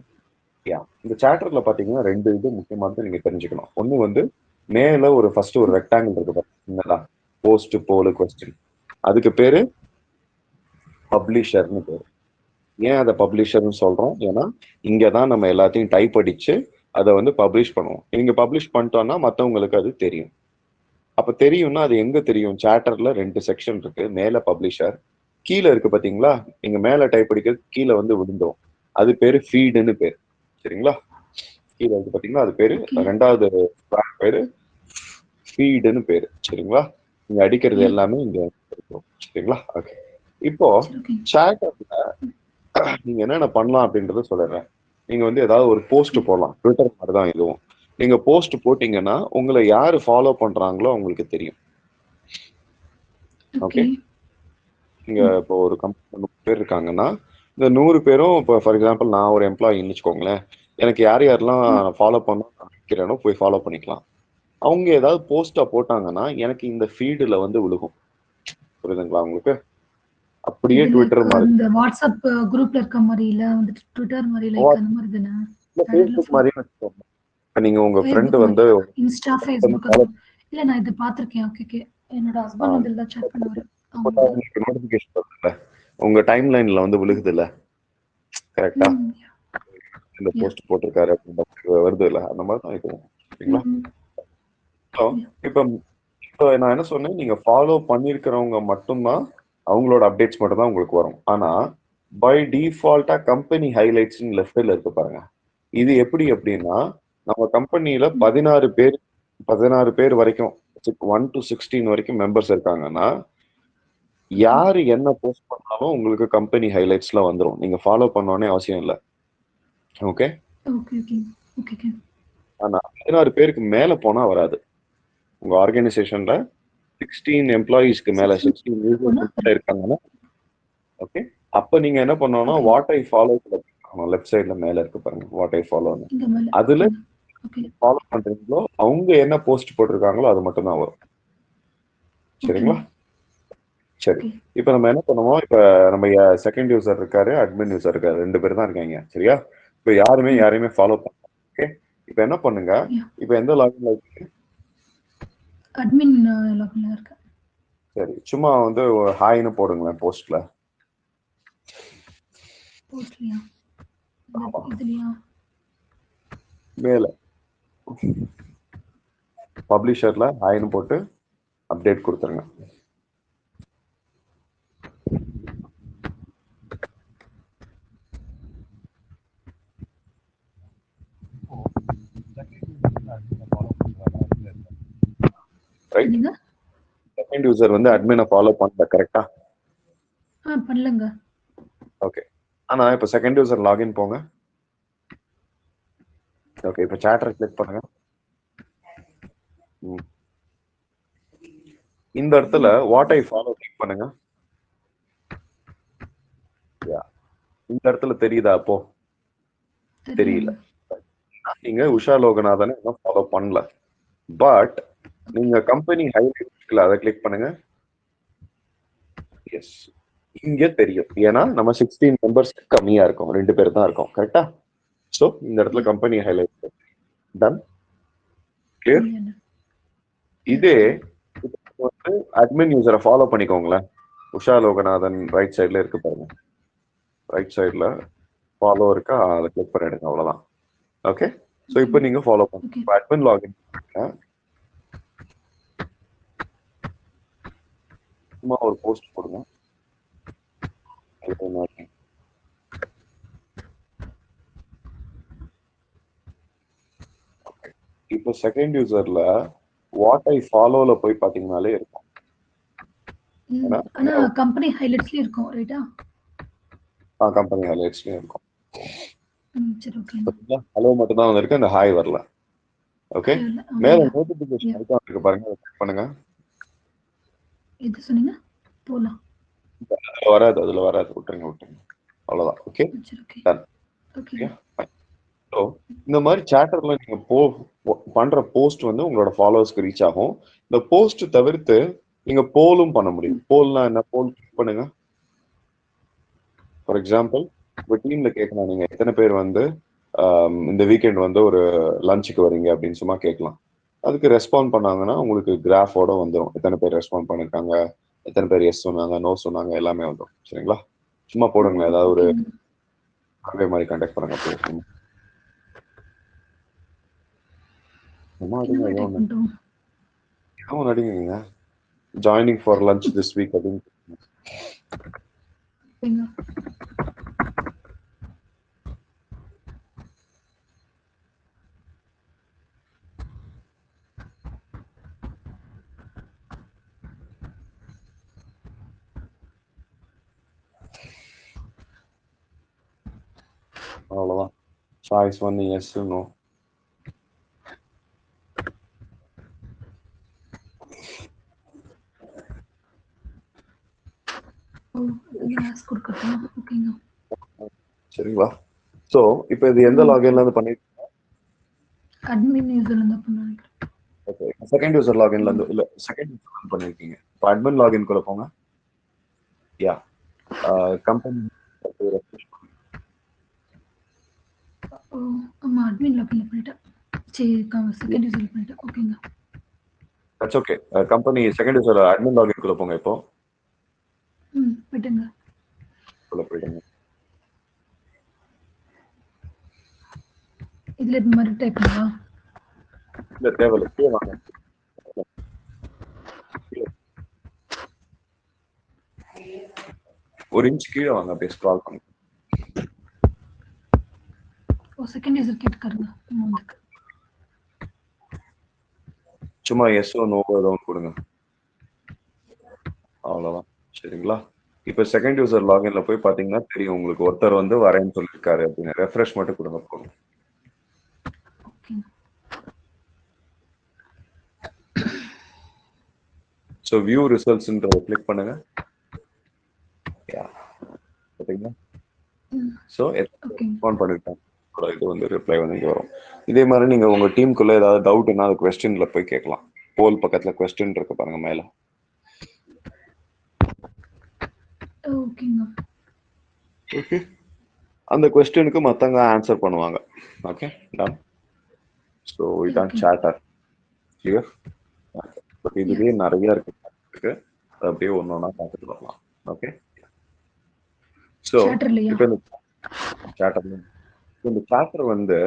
இந்த சாட்டர்ல பாத்தீங்கன்னா 2 இது முக்கியமானது நீங்க தெரிஞ்சுக்கணும். ஒண்ணு வந்து மேல ஃபர்ஸ்ட் ஒரு ரெக்டாங்கிள் இருக்கு பாத்தீங்களா, போஸ்ட் போல் கொஸ்டின், அதுக்கு பேரு பப்ளிஷர்னு பேரு. ஏன் அதை பப்ளிஷர்னு சொல்றோம்? ஏன்னா இங்கதான் நம்ம எல்லாத்தையும் டைப் அடிச்சு அதை வந்து பப்ளிஷ் பண்ணுவோம். நீங்க பப்ளிஷ் பண்ணிட்டோம்னா மத்தவங்களுக்கு அது தெரியும். அப்ப தெரியும்னா அது எங்க தெரியும்? சாட்டர்ல 2 செக்ஷன் இருக்கு. மேல பப்ளிஷர், கீழே இருக்கு பாத்தீங்களா, நீங்க மேல டைப் அடிக்கிறது கீழே வந்து விழுந்துரும். அது பேரு ஃபீடுன்னு பேரு. சரிங்களா? கீழே இருக்கு பாத்தீங்களா, அது பேரு ரெண்டாவது பேரு ஃபீடுன்னு பேரு. சரிங்களா? நீங்க அடிக்கிறது எல்லாமே இங்க இருக்கும். சரிங்களா? ஓகே. இப்போ சாட்டர்ல நீங்க என்னென்ன பண்ணலாம் அப்படின்றத சொல்லிடுறேன். நீங்க வந்து ஏதாவது ஒரு போஸ்ட் போடலாம். ட்விட்டர் மாதிரி தான் இதுவும். நீங்க போஸ்ட் போட்டீங்கன்னா உங்களை யாரு ஃபாலோ பண்றாங்களோ அவங்களுக்கு தெரியும். ஓகே. நீங்க இப்போ ஒரு கம்பெனி 100 பேர் இருக்காங்கன்னா இந்த 100 பேரும் இப்போ ஃபார் எக்ஸாம்பிள் நான் ஒரு எம்ப்ளாயின்னு வச்சுக்கோங்களேன், எனக்கு யார் யாரெல்லாம் ஃபாலோ பண்ண நினைக்கிறேனோ போய் ஃபாலோ பண்ணிக்கலாம். அவங்க ஏதாவது போஸ்டா போட்டாங்கன்னா எனக்கு இந்த ஃபீடுல வந்து விழுகும். புரியுதுங்களா உங்களுக்கு? அப்படியே ட்விட்டர் மாதிரி, இந்த வாட்ஸ்அப் குரூப்ல இருக்க மாதிரி இல்ல வந்து ட்விட்டர் மாதிரி லைக் அந்த மாதிரி தானே? ஃபேஸ்புக் மாதிரி வச்சுக்கோங்க. நீங்க உங்க ஃப்ரெண்ட் வந்து இன்ஸ்டா ஃபேஸ்புக் இல்ல நான் இது பாத்திருக்கேன். Okay okay. என்னோட ஹஸ்பண்ட் வந்து இதெல்லாம் செக் பண்ணுவாரு. உங்களுக்கு நோட்டிபிகேஷன் வருதுல்ல, உங்க டைம் லைன்ல வந்து விழுகுது இல்ல, கரெக்டா? இந்த போஸ்ட் போட்டிருக்காரு அப்படின்னு வருது இல்ல, அந்த மாதிரி தான் இருக்கும். சரிங்களா? இப்போ நான் என்ன சொன்னேன், நீங்க ஃபாலோ பண்ணிருக்கிறவங்க மட்டும்தான் அவங்களோட அப்டேட்ஸ் மட்டும் தான் உங்களுக்கு வரும். ஆனா பை டிஃபால்ட்டா கம்பெனி ஹைலைட்ஸ் லெஃப்ட்ல இருக்கு பாருங்க. இது எப்படி அப்படின்னா, நம்ம கம்பெனியில 16 பேர் வரைக்கும் 1 to 16 வரைக்கும் மெம்பர்ஸ் இருக்காங்கன்னா யாரு என்ன போஸ்ட் பண்ணாலும் உங்களுக்கு கம்பெனி ஹைலைட்ஸ்ல வந்துடும். நீங்க ஃபாலோ பண்ணோனே அவசியம் இல்லை. ஓகே. ஆனா 16 பேருக்கு மேல போனா வராது. உங்க ஆர்கனைசேஷன்ல 16 எம்ப்ளாயிஸ்க்கு மேல 16 யூசர்ஸ் இருக்காங்கன்னா ஓகே, அப்ப நீங்க என்ன பண்ணணும்னா வாட் ஐ ஃபாலோ லெஃப்ட் சைடுல மேல இருக்கு பாருங்க, வாட் ஐ ஃபாலோன்னு. அதுல ஃபாலோ பண்றீங்களோ அவங்க என்ன போஸ்ட் போட்டிருக்காங்களோ அது மட்டும் தான் வரும். சரிங்களா? சரி. இப்ப நம்ம என்ன பண்ணுவோம், இப்ப நம்ம செகண்ட் யூசர் இருக்காரு, அட்மின் யூசர் இருக்காரு, 2 பேர் தான் இருக்காங்க. சரியா? இப்ப யாரையுமே ஃபாலோ பண்ண. ஓகே. இப்ப என்ன பண்ணுங்க, இப்ப எந்த லாகின்ல இருக்கு? அட்மின் லாகின்ல இருக்கு. சரி, சும்மா வந்து ஹாய்னு போடுங்களேன் போஸ்ட்ல. போஸ்ட்லயா? இதுலயா? மேல பப்ளிஷர்ல ஹாய்னு போட்டு அப்டேட் கொடுத்துருங்க. செகண்ட் யூசர் வந்து அட்மினை ஃபாலோ பண்ணல, கரெக்ட்டா? பண்ணலங்க. ஓகே. ஆனா இப்ப செகண்ட் யூசர் லாகின் போங்க. ஓகே, இப்ப சாட்டர் கிளிக் பண்ணுங்க. இந்த இடத்துல வாட் ஐ ஃபாலோ கிளிக் பண்ணுங்க. இந்த இடத்துல தெரியுதா? அப்போ தெரியல. நீங்க உஷா லோகநாதனை ஃபாலோ பண்ணல. பட் நீங்க கம்பெனி ஹைலைட்ஸ்ல அதை கிளிக் பண்ணுங்க. எஸ், இங்க தெரியும். ஏன்னா நம்ம 16 மெம்பர்ஸ் கம்மியா இருக்கும், 2 பேர் தான் இருக்கோம். கரெக்டா? சோ இந்த இடத்துல கம்பெனி ஹைலைட் டன். கிளியர்? இதே வந்து அட்மின் யூசரை ஃபாலோ பண்ணிக்கோங்களேன். உஷா லோகநாதன் ரைட் சைடுல இருக்கு பாருங்க. ரைட் சைடுல ஃபாலோ இருக்கா, அதை கிளிக் பண்ணிடுங்க. அவ்வளவுதான். ஓகே. சோ இப்போ நீங்க ஃபாலோ பண்ணுங்க. அட்மின் லாகின் சும்மா ஒரு போஸ்ட் போடுங்க. இப்போ செகண்ட் யூசர்ல வாட் ஐ ஃபாலோல போய் பாத்தீங்கனாலே இருக்கும். ஆனா கம்பெனி ஹைலைட்ஸ்லயே இருக்கும், ரைட்டா? கம்பெனி ஹைலைட்ஸ்லயே இருக்கும். சரி, ஓகே. ஹலோ மட்டும் தான் வந்திருக்கு, அந்த ஹாய் வரல. ஓகே. மேல நோட்டிபிகேஷன் ஐகான் இருக்கு பாருங்க, அதை கிளிக் பண்ணுங்க. இது சொன்னீங்க போலாம். அதுல வராது, விட்டுருங்க. அவ்வளவுதான். ஓகே. டன். ஓகே. ஸோ இந்த மாதிரி சாட்டர்ல நீங்க பண்ற போஸ்ட் வந்து உங்களோட ஃபாலோவர்ஸ்க்கு ரீச் ஆகும். இந்த போஸ்ட் தவிர்த்து நீங்க போலும் பண்ண முடியும். போல்னா என்ன? போல் கிளிக் பண்ணுங்க. ஃபார் எக்ஸாம்பிள் உங்க டீம்ல கேட்கலாம், நீங்க எத்தனை பேர் வந்து இந்த வீக்கெண்ட் வந்து ஒரு லஞ்சுக்கு வரீங்க அப்படின்னு சும்மா கேட்கலாம். அதுக்கு ரெஸ்பாண்ட் பண்ணாங்கன்னா உங்களுக்கு கிராஃபோட வந்துடும். எத்தனை பேர் ரெஸ்பாண்ட் பண்ணிருக்காங்க, எத்தனை பேர் எஸ் சொன்னாங்க, நோ சொன்னாங்க, எல்லாமே வந்துடும். சரிங்களா? சும்மா போடுங்களேன், ஏதாவது ஒரு சர்வே மாதிரி கண்டக்ட் பண்ணுங்க. அப்படியே சும்மா எவன் அடிங்க joining for lunch this week அப்படின்னு அவ்வளவுதான். Choice one yes no. சரிங்களா? சோ இப்போ இது எந்த லாகின்ல இருந்து பண்ணிருக்கீங்க? அட்மின் யூசர்ல இருந்து பண்ணாங்க. ஓகே, செகண்ட் யூசர் லாகின்ல இருந்து இல்ல செகண்ட் யூசர் பண்ணிருக்கீங்க. இப்போ அட்மின் லாகின் குள்ள போங்க. யா கம்பெனி ஆமா அட்மின் லாகின்ல பண்ணிட்டேன். சரி செகண்ட் யூசர்ல பண்ணிட்டேன். ஓகேங்க. That's okay. Company second user admin login குள்ள போங்க. இப்போ போய்ட்டுங்க. குள்ள போய்டுங்க. இதுல மாதிரி டைப் பண்ணவா? இல்ல தேவையில்ல, கீழே வாங்க. ஒரு இன்ச் கீழே வாங்க, அப்படியே ஸ்க்ரால் பண்ணுங்க. செகண்ட் யூசர் கேட்டுக்காருங்க. சும்மா எஸ்ஓ நோ ஏதோ கொடுங்க. அவ்வளவுதான். சரிங்களா? இப்போ செகண்ட் யூசர் லாகின்ல போய் பாத்தீங்கன்னா தெரியும் உங்களுக்கு, ஒருத்தர் வந்து வரேன்னு சொல்லியிருக்காரு அப்படின்னு. ரெஃப்ரெஷ் மட்டும் கொடுங்க போதும். ஸோ வியூ ரிசல்ட்ஸ்ன்றதை கிளிக் பண்ணுங்க. பார்த்தீங்களா? ஸோ ரெஸ்பாண்ட் பண்ணிருக்காங்க. இது வந்து ரிப்ளை வந்து இங்கே வரும். இதே மாதிரி நீங்க உங்க டீமுக்குள்ள ஏதாவது டவுட்னா அது கொஸ்டின்ல போய் கேட்கலாம். போல் பக்கத்துல கொஸ்டின் இருக்கு பாருங்க மேல. ஓகே, அந்த கொஸ்டினுக்கு மத்தவங்க ஆன்சர் பண்ணுவாங்க. Okay done. ஸோ இதான் சாட்டர். கிளியர்? பட் இதுலயே நிறைய இருக்கு, அப்படியே ஒன்னொன்னா பார்த்துட்டு வரலாம். ஓகே, ஸோ இப்போ இந்த சாட்டர் வந்து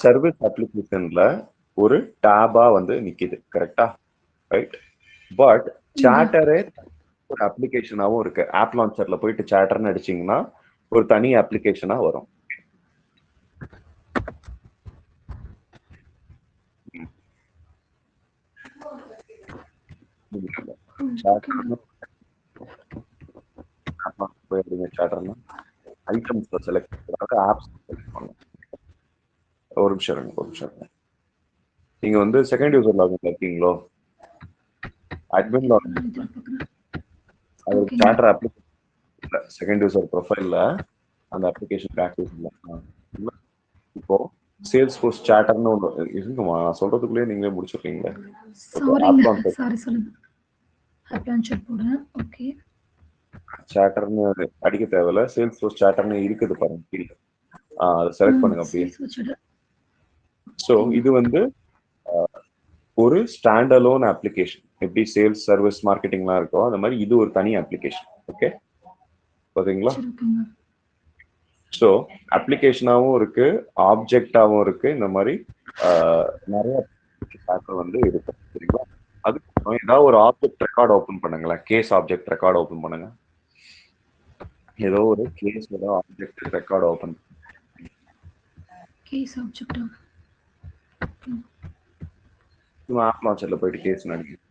சர்வீஸ் அப்ளிகேஷன்ல ஒரு டேபா வந்து நிக்குது. கரெக்டா? ரைட். பட் சாட்டரே ஒரு அப்ளிகேஷனாவும் இருக்கு. ஆப் லான்ச்சர்ல போயிட்டு சாட்டர்னு அடிச்சீங்கன்னா ஒரு தனி அப்ளிகேஷனா வரும். சாட்டர்னா ஐட்டம்ஸ் செலக்ட் பண்றதுக்கு ஆப்ஸ் செலக்ட் பண்ணணும். ஒரு நிமிஷம். நீங்க வந்து செகண்ட் யூசர் லாகின்ல இருக்கீங்களோ? அட்மின் லாகின் அது சாட்டர் அப்ளிகேஷன் செகண்ட் யூசர் ப்ரொஃபைல்ல அந்த அப்ளிகேஷன் ஆக்டிவ் பண்ணலாம். இப்போ சேல்ஸ் ஃபோர்ஸ் சாட்டர்னு ஒன்று இருக்குமா? நான் சொல்றதுக்குள்ளேயே நீங்களே முடிச்சிருக்கீங்களே. சாரி சொல்லுங்க. ஆப் லான்ச்சர் போடுறேன். ஓகே, சாட்டர்னு அடிக்க தேவையில்ல. சேல்ஸ் ஃபோர்ஸ் சாட்டர்னு இருக்குது பாருங்க கீழே. அதை செலக்ட் பண்ணுங்க அப்படியே. ஸோ இது வந்து ஒரு ஸ்டாண்ட் அலோன் அப்ளிகேஷன். எப்படி சேல்ஸ் சர்வீஸ் மார்க்கெட்டிங்லாம் இருக்கோ அந்த மாதிரி இது ஒரு தனி அப்ளிகேஷன். ஓகே, பாத்தீங்களா? ஸோ அப்ளிகேஷனாகவும் இருக்கு, ஆப்ஜெக்டாகவும் இருக்கு. இந்த மாதிரி நிறைய வந்து இருக்கு. சரிங்களா? அதுக்கு ஏதாவது ஒரு ஆப்ஜெக்ட் ரெக்கார்ட் ஓபன் பண்ணுங்களேன். கேஸ் ஆப்ஜெக்ட் ரெக்கார்ட் ஓபன் பண்ணுங்க. ஏதோ ஒரு கேஸ் ஏதோ object record open. Case object app லான்ச்சர்ல போயிட்டு கேஸ் நடிக்கும்.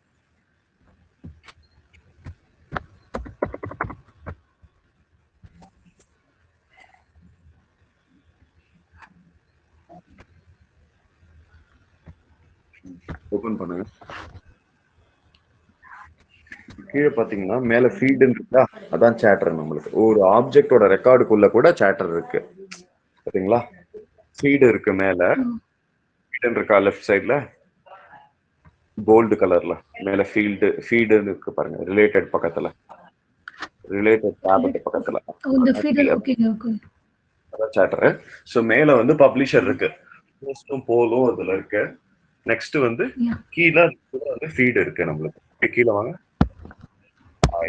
ஓபன் பண்ணுங்க. கீழே பாத்தீங்கன்னா மேல ஃபீல்டு இருக்கா, அதான் சாட்டர். நம்மளுக்கு ஒரு ஆப்ஜெக்டோட ரெக்கார்டுக்குள்ள கூட சாட்டர் இருக்கு. பாத்தீங்களா? ஃபீடு இருக்கு மேல. ஃபீடு இருக்கா லெஃப்ட் சைட்ல கோல்டு கலர்ல மேல ஃபீடு இருக்கு பாருங்க. ரிலேட்டட் பக்கத்துல, ரிலேட்டட் டேப் பக்கத்துல. சாட்டர். ஸோ மேல வந்து பப்ளிஷர் இருக்கு, போஸ்டும் போலும் அதுல இருக்கு. நெக்ஸ்ட் வந்து Yeah. கீழே வந்து ஃபீட் இருக்கு நம்மளுக்கு. கீழே வாங்க.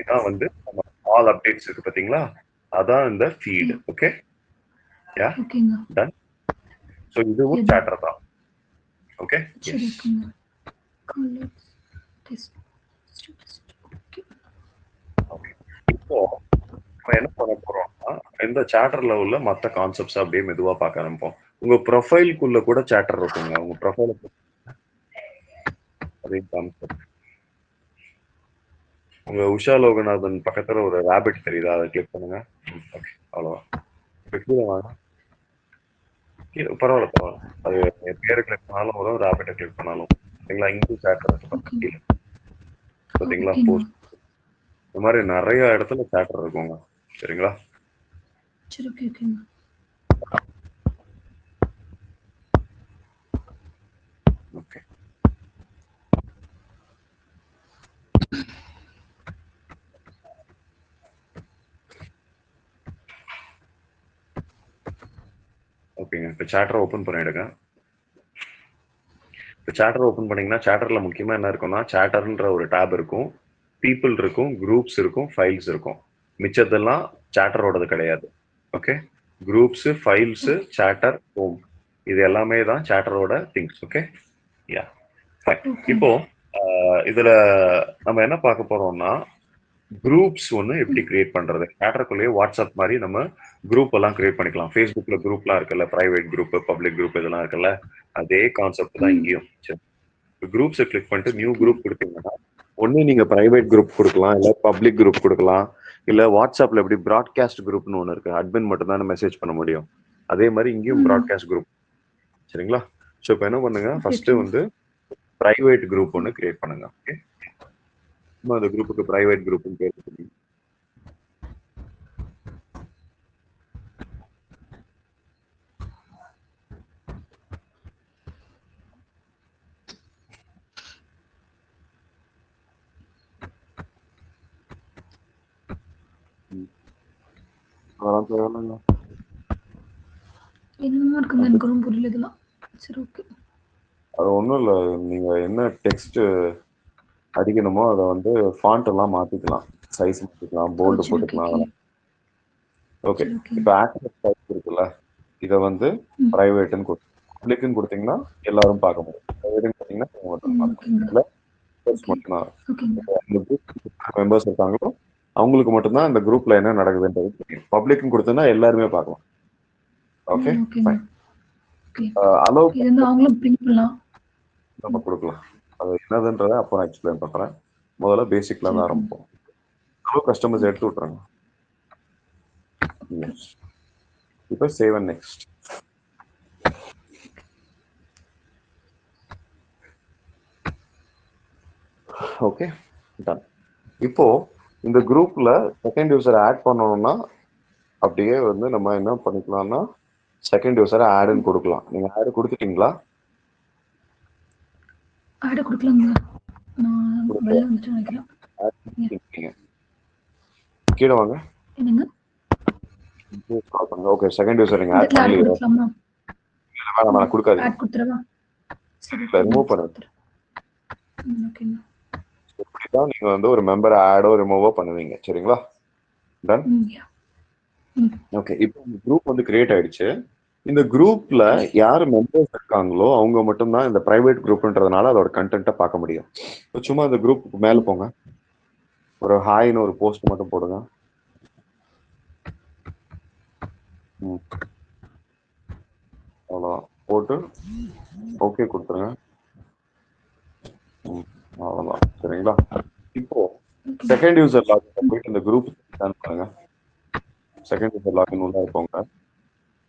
இதான் வந்து நம்ம ஆல் அப்டேட்ஸ் இருக்கு பாத்தீங்களா, அதான் இந்த ஃபீட். Yeah. ஓகே, யா ஓகேங்க. டன். ஸோ இதுவும் இது சாட்டர் தான். ஓகே, சரி எஸ். இருக்குங்க. காலேஜ் டெஸ்ட் ஓகே, இப்போ நம்ம என்ன பண்ண போறோம்னா இந்த சாட்டர்ல உள்ள மற்ற கான்செப்ட்ஸ் அப்படியே மெதுவா பார்க்க ஆரம்பிப்போம். உங்க ப்ரொஃபைல்குள்ள கூட சாட்டர் இருக்குங்க. உங்க ப்ரொஃபைல அதே கான்செப்ட். உங்க உஷா லோகநாதன் பக்கத்துல ஒரு ரேபிட் தெரியுதா, அதை கிளிக் பண்ணுங்க. ஓகே, அவ்வளவுதான். இப்போ கீழே வாங்க. கீழே பரவாயில்ல பரவாயில்ல, அது என் பேரை கிளிக் பண்ணாலும் வரும், ரேபிட்டை கிளிக் பண்ணாலும். சரிங்களா, இங்கு சாட்டர் இருக்கு ஓகேங்க. கீழே பார்த்தீங்களா, ஓகேங்க. போஸ்ட். இந்த மாதிரி நிறைய இடத்துல சாட்டர் இருக்குங்க. சரிங்களா, சரி ஓகே ஓகேங்க. ஓகே. ஓகேங்க, இப்போ சாட்டரை ஓப்பன் பண்ணிடுங்க. இப்போ சாட்டர் ஓப்பன் பண்ணீங்கன்னா சாட்டர்ல முக்கியமா என்ன இருக்கும்னா, சாட்டர்ன்ற ஒரு டேப் இருக்கும், பீப்புள் இருக்கும், குரூப்ஸ் இருக்கும், ஃபைல்ஸ் இருக்கும். மிச்சதெல்லாம் சாட்டரோடது கிடையாது. Okay, groups, files, chatter, home, இது எல்லாமே தான் சாட்டரோட திங்ஸ். Okay, yeah fine. ஓகேங்க. இப்போ இதுல நம்ம என்ன பார்க்க போறோம்னா, குரூப்ஸ் ஒன்று எப்படி கிரியேட் பண்றது. சாட்டருக்குள்ளேயே வாட்ஸ்அப் மாதிரி நம்ம குரூப் எல்லாம் கிரியேட் பண்ணிக்கலாம். ஃபேஸ்புக்ல குரூப்லாம் இருக்குல்ல, பிரைவேட் குரூப், பப்ளிக் குரூப் இதெல்லாம் இருக்குல்ல, அதே கான்செப்ட் தான் இங்கேயும். சரி, குரூப்ஸை கிளிக் பண்ணிட்டு நியூ குரூப் கொடுத்தீங்கன்னா, ஒன்று நீங்க பிரைவேட் குரூப் கொடுக்கலாம், இல்லை பப்ளிக் குரூப் கொடுக்கலாம், இல்லை வாட்ஸ்அப்ல எப்படி ப்ராட்காஸ்ட் குரூப்னு ஒன்று இருக்கு, அட்மின் மட்டும் தான் மெசேஜ் பண்ண முடியும். அதே மாதிரி இங்கேயும் ப்ராட்காஸ்ட் குரூப். சரிங்களா, ஸோ இப்போ என்ன பண்ணுங்க, ஃபர்ஸ்ட் வந்து பிரைவேட் குரூப் ஒன்று கிரியேட் பண்ணுங்க. ஓகே, அந்த குரூப்புக்கு பிரைவேட் குரூப் பேர் கொடுங்க. என்னமா இருக்குங்க, எனக்கு ரொம்ப புரியல இதெல்லாம். சரி ஓகே. அது ஒன்றும் இல்லை, நீங்க என்ன டெக்ஸ்ட் அடிக்கணுமோ அதை வந்து ஃபாண்ட் எல்லாம் மாத்திக்கலாம், சைஸ் மாத்திக்கலாம், போல்டு போட்டுக்கலாம். ஓகே, இப்போ ஆக்சஸ் டைப் இருக்குல்ல, இதை வந்து பிரைவேட்னு கொடுத்து பப்ளிக்னு கொடுத்தீங்கன்னா எல்லாரும் பார்க்க முடியும். பிரைவேட்னு பார்த்தீங்கன்னா இவங்க மட்டும் பார்க்க முடியும். இல்லை மட்டும்தான் இந்த குரூப் மெம்பர்ஸ் இருக்காங்களோ அவங்களுக்கு மட்டும்தான் இந்த குரூப்ல என்ன நடக்குதுன்றது தெரியும். பப்ளிக்னு கொடுத்தோம்னா எல்லாருமே பார்க்கலாம். Okay fine. அலோவ் அவங்களும் பிரிண்ட் பண்ணலாம், நம்ம கொடுக்கலாம். அது என்னதுன்றதை அப்போ நான் எக்ஸ்பிளைன் பண்றேன். முதல்ல பேசிக்ல இருந்து ஆரம்பிப்போம். அலோவ் கஸ்டமர்ஸ் எடுத்து விட்டுறாங்க. இப்போ save and next. Okay done. இப்போ இந்த குரூப்ல செகண்ட் யூசரை ஆட் பண்ணணும்னா அப்படியே வந்து நம்ம என்ன பண்ணிக்கலாம்னா, செகண்ட் யூசரை ஆடுன்னு கொடுக்கலாம். நீங்க ஆடு கொடுத்துட்டீங்களா? ஆட் கொடுக்கலாங்க, நான் வெளில வந்துட்டு நினைக்கிறேன். கீழே வாங்க. என்னங்க, ஓகே, செகண்ட் யூசர் நீங்க ஆட் பண்ணி கொடுக்கலாமா? வேணாம் நான் கொடுக்காதீங்க, ஆட் கொடுத்துறவா? சரி ரிமூவ் பண்ணுங்க. ஓகேங்க. இப்படிதான் நீங்க வந்து ஒரு மெம்பரை ஆடோ ரிமூவோ பண்ணுவீங்க. சரிங்களா, டன். ஓகே, இப்போ இந்த குரூப் வந்து கிரியேட் ஆயிடுச்சு. இந்த குரூப்ல யார் மெம்பர்ஸ் இருக்காங்களோ அவங்க மட்டும்தான் இந்த பிரைவேட் குரூப்ன்றதுனால அதோட கண்டென்ட்டை பார்க்க முடியும். சும்மா இந்த குரூப்புக்கு மேல போங்க, ஒரு ஹாய்னு ஒரு போஸ்ட் மட்டும் போடுங்க. அவ்வளோதான், போட்டு ஓகே கொடுத்துருங்க. அவ்வளோதான். சரிங்களா, இப்போ செகண்ட் யூசர் லாகின் போயிட்டு இந்த குரூப் ஸ்கேன் பண்ணுங்க. செகண்ட் யூசர் லாகின் உள்ள போங்க,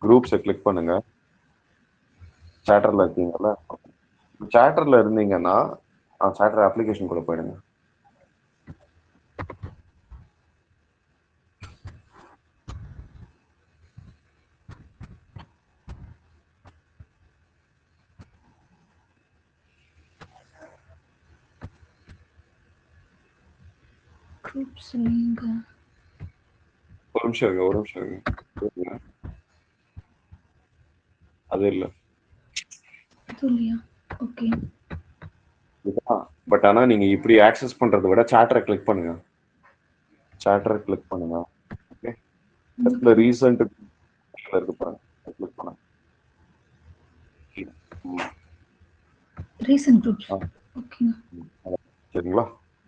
குரூப்ஸை கிளிக் பண்ணுங்க. சாட்டர்ல இருக்கீங்கல்ல, சாட்டர்ல இருந்தீங்கன்னா சாட்டர் அப்ளிகேஷன் கூட போயிடுங்க. குரூப்ஸ் லிங்க் ஒரு நிமிஷம் இருங்க. அது இல்ல. இல்லையா? ஓகே. பட் ஆனா நீங்க இப்படி ஆக்சஸ் பண்றதை விட சாட்டரை கிளிக் பண்ணுங்க. சாட்டரை கிளிக் பண்ணுங்க. ஓகே. ஃபர்ஸ்ட்ல ரீசன்ட் இருக்கு பாருங்க. கிளிக் பண்ணுங்க. Recent groups. ஓகேங்க. சரிங்களா?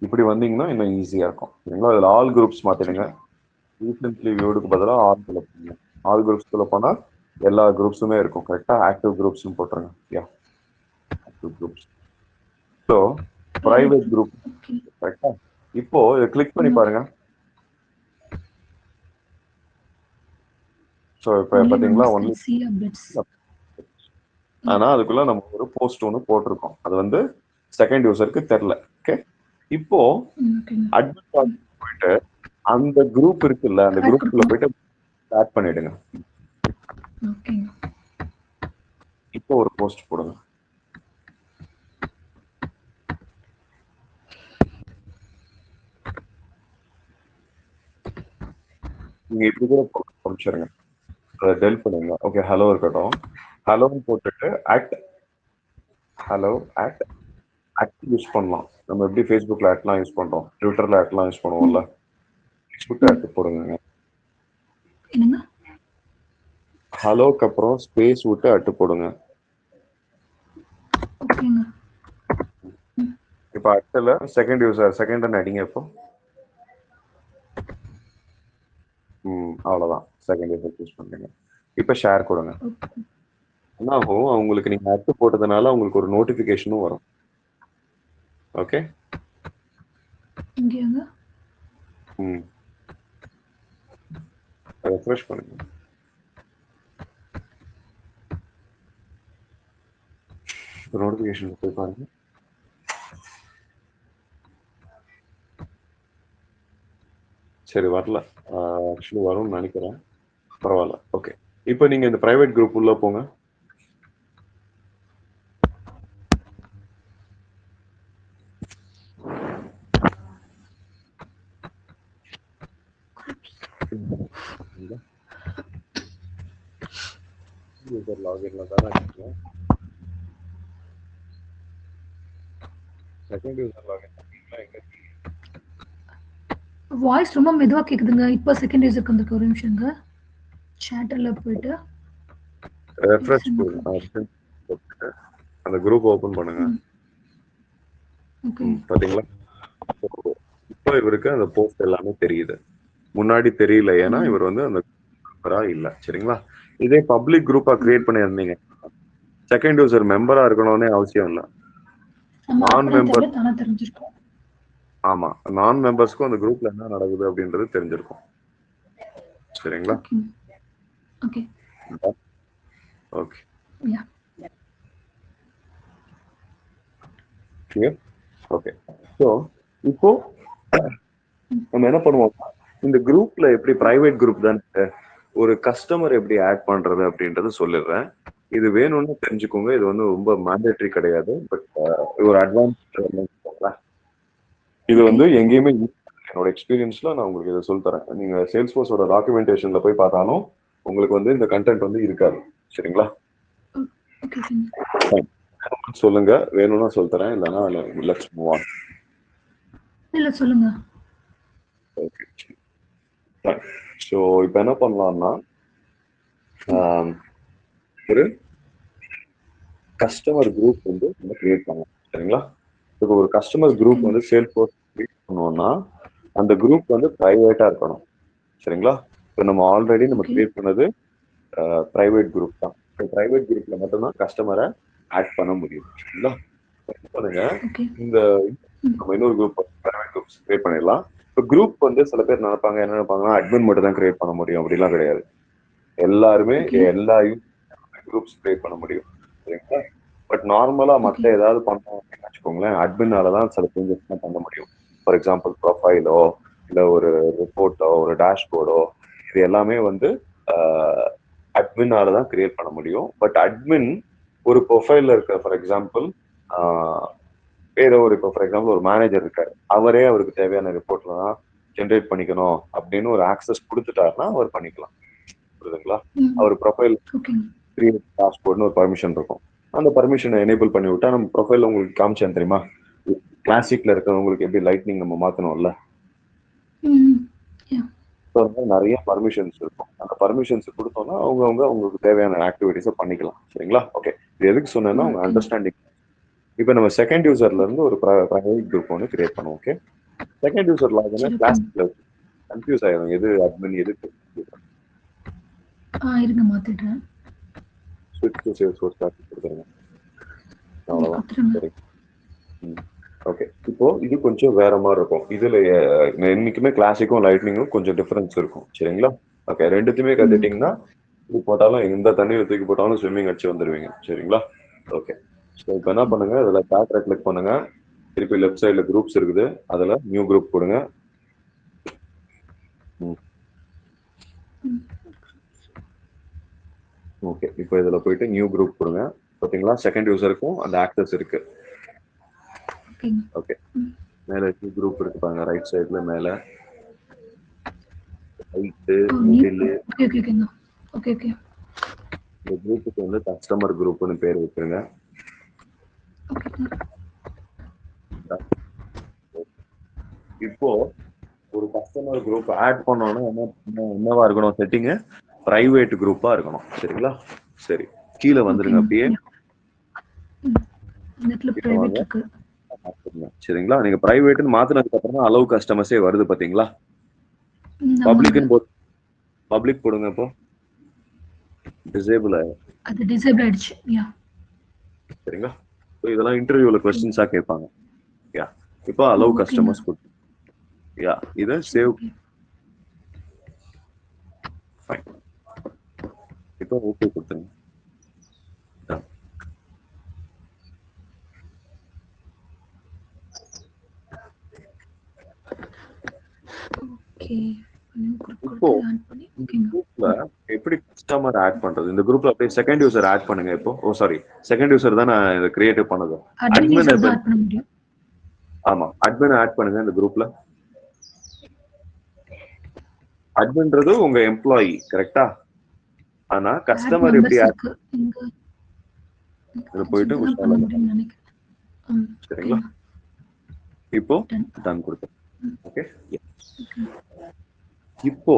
இப்படி வந்தீங்கன்னா இன்னும் ஈஸியா இருக்கும். சரிங்களா? இதுல ஆல் குரூப்ஸ் மாத்திடுங்க. ரீசென்ட்லி வியூடுக்கு பதிலாக ஆல் குள்ள போங்க. ஆல் குரூப்ஸ்குள்ள போனா எல்லா குரூப்ஸுமே இருக்கும். கரெக்டா? ஆக்டிவ் குரூப்ஸ் போட்டுருங்க. Yeah, active groups. So private group. கரெக்டா? இப்போ இதை கிளிக் பண்ணி பாருங்க. ஸோ இப்போ பாத்தீங்களா ஒன்லி. ஆனா அதுக்குள்ள நம்ம ஒரு போஸ்ட் ஒன்று போட்டிருக்கோம். அது வந்து செகண்ட் யூசருக்கு தெரியல. ஓகே. இப்போ அட்மின் போயிட்டு அந்த குரூப் இருக்குல்ல, அந்த குரூப்ல போயிட்டு ஆட் பண்ணிடுங்க. இப்போ ஒரு போஸ்ட் போடுங்க. நீங்க இப்படி கூட காமிச்சிருங்க. அதை டெல் பண்ணுங்க. ஓகே, ஹலோ இருக்கட்டும். ஹலோன்னு போட்டுட்டு ஹலோ யூஸ் பண்ணலாம். நம்ம எப்படி ஃபேஸ்புக்ல ஆட்லாம் யூஸ் பண்றோம், ட்விட்டர்ல ஆட்லாம் யூஸ் பண்ணுவோம்ல, ஃபேஸ்புக் ஆட் போடுங்க. ஹலோக்கு அப்புறம் ஸ்பேஸ் விட்டு அட்டு போடுங்க. இப்ப அட்டுல செகண்ட் யூசர் செகண்ட் அடிங்க. இப்போ அவ்வளவுதான். செகண்ட் யூசர் சூஸ் பண்ணுங்க. இப்ப ஷேர் கொடுங்க. என்ன ஆகும், அவங்களுக்கு நீங்க அட்டு போட்டதுனால உங்களுக்கு ஒரு நோட்டிபிகேஷனும் வரும். ஓகே. ரெஃப்ரெஷ் பண்ணுங்க. நோட்டிபிகேஷன் போய் பாருங்க. சரி, வரல. ஆக்சுவலி வரும்னு நினைக்கிறேன். பரவாயில்ல. ஓகே. இப்போ நீங்க இந்த பிரைவேட் குரூப் உள்ள போங்க. யூசர் லாகின்ல தானே இருக்கீங்க. செகண்ட் யூசர் லாகின் பண்ணீங்களா? எங்க வாய்ஸ் ரொம்ப மெதுவா கேக்குதுங்க. இப்போ செகண்ட் யூசருக்கு வந்திருக்கு. ஒரு நிமிஷங்க. சாட்டர்ல போயிட்டு ரெஃப்ரெஷ் பண்ணுங்க. அந்த குரூப் ஓபன் பண்ணுங்க. பாத்தீங்களா? இப்போ இவருக்கு அந்த போஸ்ட் எல்லாமே தெரியுது. முன்னாடி தெரியல, ஏன்னா இவர் வந்து அந்த இல்ல. சரிங்களா? இதே பப்ளிக் குரூப்பா கிரியேட் பண்ணியிருந்தீங்க, செகண்ட் யூசர் மெம்பரா இருக்கணும்னே அவசியம் இல்லை. நான் மெம்பர் தெரிஞ்சிருக்கும். ஆமா, நான் மெம்பர்ஸ்க்கும் அந்த குரூப்ல என்ன நடக்குது அப்படின்றது தெரிஞ்சிருக்கும். சரிங்களா? ஓகே. ஓகே. ஓகே. ஸோ இப்போ நம்ம என்ன பண்ணுவோம், இந்த குரூப்ல எப்படி பிரைவேட் குரூப் தான் ஒரு கஸ்டமர் எப்படி ஆட் பண்றது அப்படின்றத சொல்லிடுறேன். இது வேணும்னு தெரிஞ்சுக்கோங்க. இது வந்து ரொம்ப மேண்டேட்டரி கிடையாது. பட் ஒரு அட்வான்ஸ் இது வந்து எங்கேயுமே என்னோட எக்ஸ்பீரியன்ஸ்ல நான் உங்களுக்கு இதை சொல்லி தரேன். நீங்க சேல்ஸ்ஃபோர்ஸோட டாக்குமெண்டேஷன்ல போய் பார்த்தாலும் உங்களுக்கு வந்து இந்த கண்டென்ட் வந்து இருக்காது. சரிங்களா? சொல்லுங்க, வேணும்னா சொல்லி தரேன், இல்லைன்னா லெட்ஸ் மூவ் ஆன். இல்ல சொல்லுங்க. ஓகே. ஸோ இப்போ என்ன பண்ணலாம்னா, ஒரு கஸ்டமர் குரூப் வந்து நம்ம கிரியேட் பண்ணலாம். சரிங்களா? இப்போ ஒரு கஸ்டமர் குரூப் வந்து சேல்ஸ்ஃபோர்ஸ் கிரியேட் பண்ணுவோம்னா அந்த குரூப் வந்து பிரைவேட்டா இருக்கணும். சரிங்களா? இப்போ நம்ம ஆல்ரெடி நம்ம கிரியேட் பண்ணது பிரைவேட் குரூப் தான். பிரைவேட் குரூப்ல மட்டும்தான் கஸ்டமரை ஆட் பண்ண முடியும். சரிங்களா? பண்ணுங்க. இந்த நம்ம இன்னொரு குரூப் பிரைவேட் குரூப்ஸ் கிரியேட் பண்ணிடலாம். இப்போ குரூப் வந்து சில பேர் நினைப்பாங்க, என்ன நினைப்பாங்கன்னா, அட்மின் மட்டும் தான் கிரியேட் பண்ண முடியும். அப்படிலாம் கிடையாது. எல்லாருமே எல்லா குரூப்ஸ் கிரியேட் பண்ண முடியும். சரிங்களா? பட் நார்மலா மற்ற ஏதாவது பண்ணோம் அப்படின்னு வச்சுக்கோங்களேன், அட்மினால தான் சில சேஞ்சஸ் பண்ண முடியும். ஃபார் எக்ஸாம்பிள் ப்ரொஃபைலோ, இல்லை ஒரு ரிப்போர்ட்டோ, ஒரு டேஷ்போர்டோ, இது எல்லாமே வந்து அட்மினால தான் கிரியேட் பண்ண முடியும். பட் அட்மின் ஒரு ப்ரொஃபைல்ல இருக்க, ஃபார் எக்ஸாம்பிள் ஏதோ ஒரு, இப்போ ஃபார் எக்ஸாம்பிள் ஒரு மேனேஜர் இருக்காரு, அவரே அவருக்கு தேவையான ரிப்போர்ட்லாம் ஜென்ரேட் பண்ணிக்கணும் அப்படின்னு ஒரு ஆக்சஸ் கொடுத்துட்டாருன்னா அவர் பண்ணிக்கலாம். புரியுதுங்களா? அவர் ப்ரொஃபைல் கிரியேட் டாஷ்போர்ட்னு ஒரு பர்மிஷன் இருக்கும். அந்த பர்மிஷனை எனேபிள் பண்ணி விட்டா நம்ம ப்ரொஃபைல் உங்களுக்கு காமிச்சேன் தெரியுமா? கிளாசிக்ல இருக்கிறவங்களுக்கு எப்படி லைட்னிங் நம்ம மாத்தணும்ல, ஸோ அது மாதிரி நிறைய பர்மிஷன்ஸ் இருக்கும். அந்த பர்மிஷன்ஸ் கொடுத்தோம்னா அவங்கவுங்க உங்களுக்கு தேவையான ஆக்டிவிட்டிஸை பண்ணிக்கலாம். சரிங்களா? ஓகே, இது எதுக்கு சொன்னேன்னா உங்க அண்டர்ஸ்டாண்டிங். இப்போ நம்ம செகண்ட் யூசர்ல இருந்து ஒரு பிரைவேட் குரூப் ஒன்று கிரியேட் பண்ணுவோம். ஓகே, செகண்ட் யூசர் லாகின் கிளாசிக்ல கன்ஃபியூஸ் ஆயிடும், எது அட்மின் எது இருங்க மாத்திடுறேன். ஸ்விட்ச் டு சேல்ஸ்ஃபோர்ஸ் கொடுத்துருங்க. அவ்வளவுதான். சரி, ஓகே. இப்போ இது கொஞ்சம் வேற மாதிரி இருக்கும். இதுல என்னைக்குமே கிளாசிக்கும் லைட்னிங்கும் கொஞ்சம் டிஃபரன்ஸ் இருக்கும். சரிங்களா? ஓகே, ரெண்டுத்தையுமே கத்துட்டீங்கன்னா இது போட்டாலும் எந்த தண்ணியில தூக்கி போட்டாலும் ஸ்விம்மிங் அடிச்சு வந்துருவீங்க. சரிங்களா? ஓகே, ஸோ இப்போ என்ன பண்ணுங்க, இதுல பேட்டரை கிளிக் பண்ணுங்க. திருப்பி லெஃப்ட் சைடுல குரூப்ஸ் இருக்குது, அதுல நியூ குரூப் கொடுங்க. ஓகே, இப்போ இதுல போயிட்டு நியூ குரூப் கொடுங்க. பாத்தீங்களா, செகண்ட் யூசருக்கும் அந்த ஆக்சஸ் இருக்கு. ஓகே, மேல நியூ குரூப் இருக்கு பாருங்க, ரைட் சைடுல மேல ரைட் மிடில். ஓகே ஓகே, இந்த குரூப்புக்கு வந்து கஸ்டமர் குரூப்னு பேர் வச்சிருங்க. இப்போ ஒரு கஸ்டமர் குரூப் ஆட் பண்ணோம்னா என்னவா இருக்கணும் செட்டிங்? பிரைவேட் குரூப்பா இருக்கணும். சரிங்களா? சரி, கீழே வந்துருங்க அப்படியே. சரிங்களா? நீங்க பிரைவேட்னு மாத்தினதுக்கு அப்புறம் அலோவ் கஸ்டமர்ஸே வருது பாத்தீங்களா? பப்ளிக் போடுங்க. இப்போ டிசேபிள் அது டிசேபிள் ஆயிடுச்சு. யா, சரிங்களா? சோ இதெல்லாம் இன்டர்வியூல क्वेश्चंसா கேட்பாங்க. யா, இப்போ அலோவ் கஸ்டமர்ஸ் போடு. யா, இத சேவ். ஃபைன், இப்போ ஓகே கொடுத்துருங்க. இப்போ எப்படி கஸ்டமர் ஆட் பண்றது? இந்த குரூப்ல அப்படியே செகண்ட் யூசர் ஆட் பண்ணுங்க. இப்போ சாரி, செகண்ட் யூசர் தான் நான் இத கிரியேட் பண்ணது. அட்மின் ஆட் பண்ண முடியும். ஆமா, அட்மின் ஆட் பண்ணுங்க இந்த குரூப்ல. அட்மின்றது உங்க எம்ப்ளாயி, கரெக்ட்டா? ஆனா கஸ்டமர் எப்படி ஆட் இத போயிட்டு உஷால நினைக்கிறேன். சரிங்களா? இப்போ டன் கொடுங்க. ஓகே, இப்போ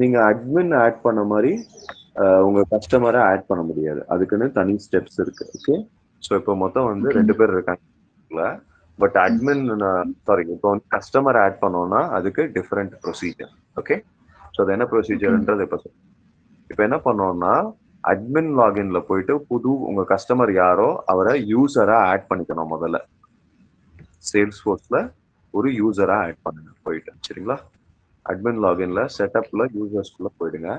நீங்க அட்மின் ஆட் பண்ண மாதிரி உங்க கஸ்டமரை ஆட் பண்ண முடியாது. அதுக்குன்னு தனி ஸ்டெப்ஸ் இருக்கு. ஓகே, ஸோ இப்போ மொத்தம் வந்து 2 பேர் இருக்காங்க. பட் அட்மின் சாரி, இப்போ கஸ்டமர் ஆட் பண்ணோம்னா அதுக்கு டிஃபரெண்ட் ப்ரொசீஜர். ஓகே, ஸோ அது என்ன ப்ரொசீஜர்ன்றது இப்போ என்ன பண்ணோம்னா அட்மின் லாகின்ல போயிட்டு புது உங்க கஸ்டமர் யாரோ அவரை யூசரா ஆட் பண்ணிக்கணும். முதல்ல சேல்ஸ்ஃபோர்ஸ்ல ஒரு யூசரா ஆட் பண்ணுங்க போயிட்டு. சரிங்களா? அட்மின் லாகின்ல செட்டப்ல யூசர்ஸ்குள்ள போயிடுங்க.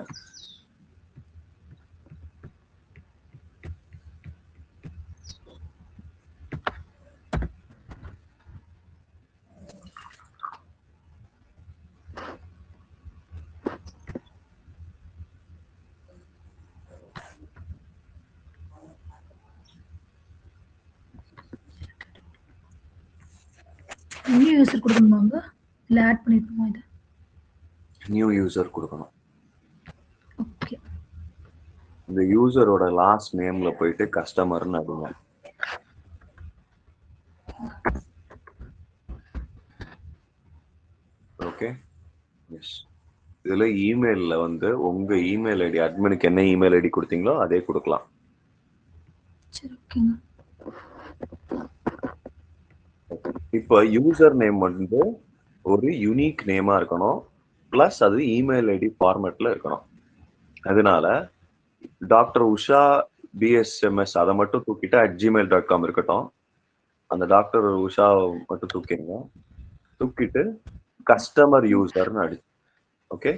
நியூ யூசர் கொடுக்கணுமாங்க இல்ல ஆட் பண்ணிருக்கோமா? இது நியூ யூசர் கொடுக்கணும். ஓகே, இந்த யூசரோட லாஸ்ட் நேம்ல போயிட்டு கஸ்டமர்னு அடிங்க. Okay, yes. இதுல இமெயில்ல வந்து உங்க இமெயில் ஐடி, அட்மினுக்கு என்ன இமெயில் ஐடி கொடுத்தீங்களோ அதே கொடுக்கலாம். சரி, ஓகேங்க. இப்போ யூசர் நேம் வந்து ஒரு யூனிக் நேமா இருக்கணும், பிளஸ் அது இமெயில் ஐடி ஃபார்மேட்ல இருக்கணும். அதனால டாக்டர் உஷா BSMS அதை மட்டும் தூக்கிட்டு @gmail.com இருக்கட்டும். அந்த டாக்டர் உஷா மட்டும் தூக்கிடுங்க. தூக்கிட்டு கஸ்டமர் யூசர்னு அடி. ஓகே,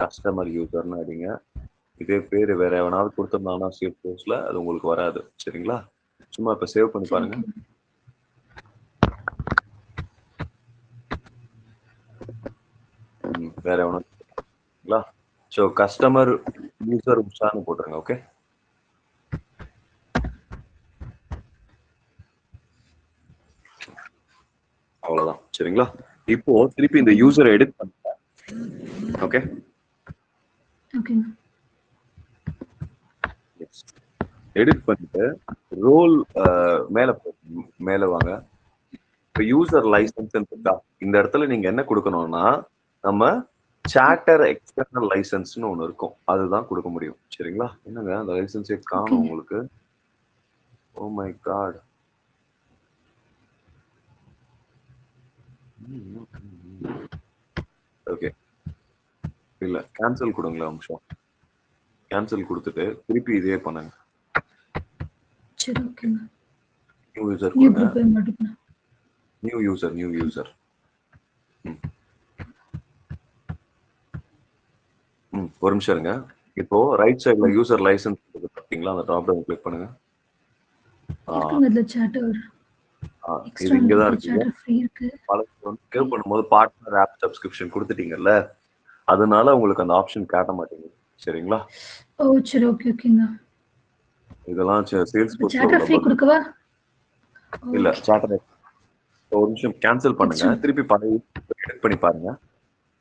கஸ்டமர் யூசர்னு அடிங்க. இதே பேர் வேற எவனாவது கொடுத்துருந்தாங்கன்னா சேல்ஸ்ஃபோர்ஸ்ல அது உங்களுக்கு வராது. சரிங்களா? சும்மா இப்ப சேவ் பண்ணி பாருங்க. வேற எவனா? ஸோ கஸ்டமர் யூசர் உஷான்னு போட்டுருங்க. ஓகே, அவ்வளவுதான். சரிங்களா? இப்போ திருப்பி இந்த யூசரை எடிட் பண்ணுங்க. ஓகே, ஓகேங்க. எடிட் பண்ணிட்டு ரோல் மேல வாங்க. இப்போ யூசர் லைசன்ஸ் இருக்கா, இந்த இடத்துல நீங்க என்ன கொடுக்கணும்னா நம்ம சாட்டர் எக்ஸ்டர்னல் லைசன்ஸ்னு ஒண்ணு இருக்கும், அதுதான் கொடுக்க முடியும். சரிங்களா? என்னங்க அந்த லைசன்ஸே காணும் உங்களுக்கு? Oh my god. ஓகே, இல்ல கேன்சல் கொடுங்களேன் நிமிஷம். கேன்சல் கொடுத்துட்டு திருப்பி இதே பண்ணுங்க. சரி ஓகேங்க. நியூ யூசர் நியூ கொடுங்க. குரூப் மாட்டிக்கலாம். New user. ஒரு நிமிஷம் இருங்க. இப்போ ரைட் சைடுல யூசர் லைசன்ஸ் பாத்தீங்களா, அந்த டாப் டவுன் கிளிக் பண்ணுங்க. இதுல சாட்டர் இது இங்க தான் இருக்கு. சாட்டர் ஃப்ரீ இருக்கு. கிளிக் பண்ணும்போது பார்ட்னர் ஆப் சப்ஸ்கிரிப்ஷன் கொடுத்துட்டீங்கல்ல, அதனால உங்களுக்கு அந்த ஆப்ஷன் காட்ட மாட்டேங்குது. சரிங்களா? ஓ சரி ஓகே ஓகேங்க. இதெல்லாம் சேல்ஸ் போர்ஸ் சாட்டர் ஃப்ரீ கொடுக்கவா? இல்ல சாட்டர். ஒரு நிமிஷம் கேன்சல் பண்ணுங்க, திருப்பி பழைய எடிட் பண்ணி பாருங்க.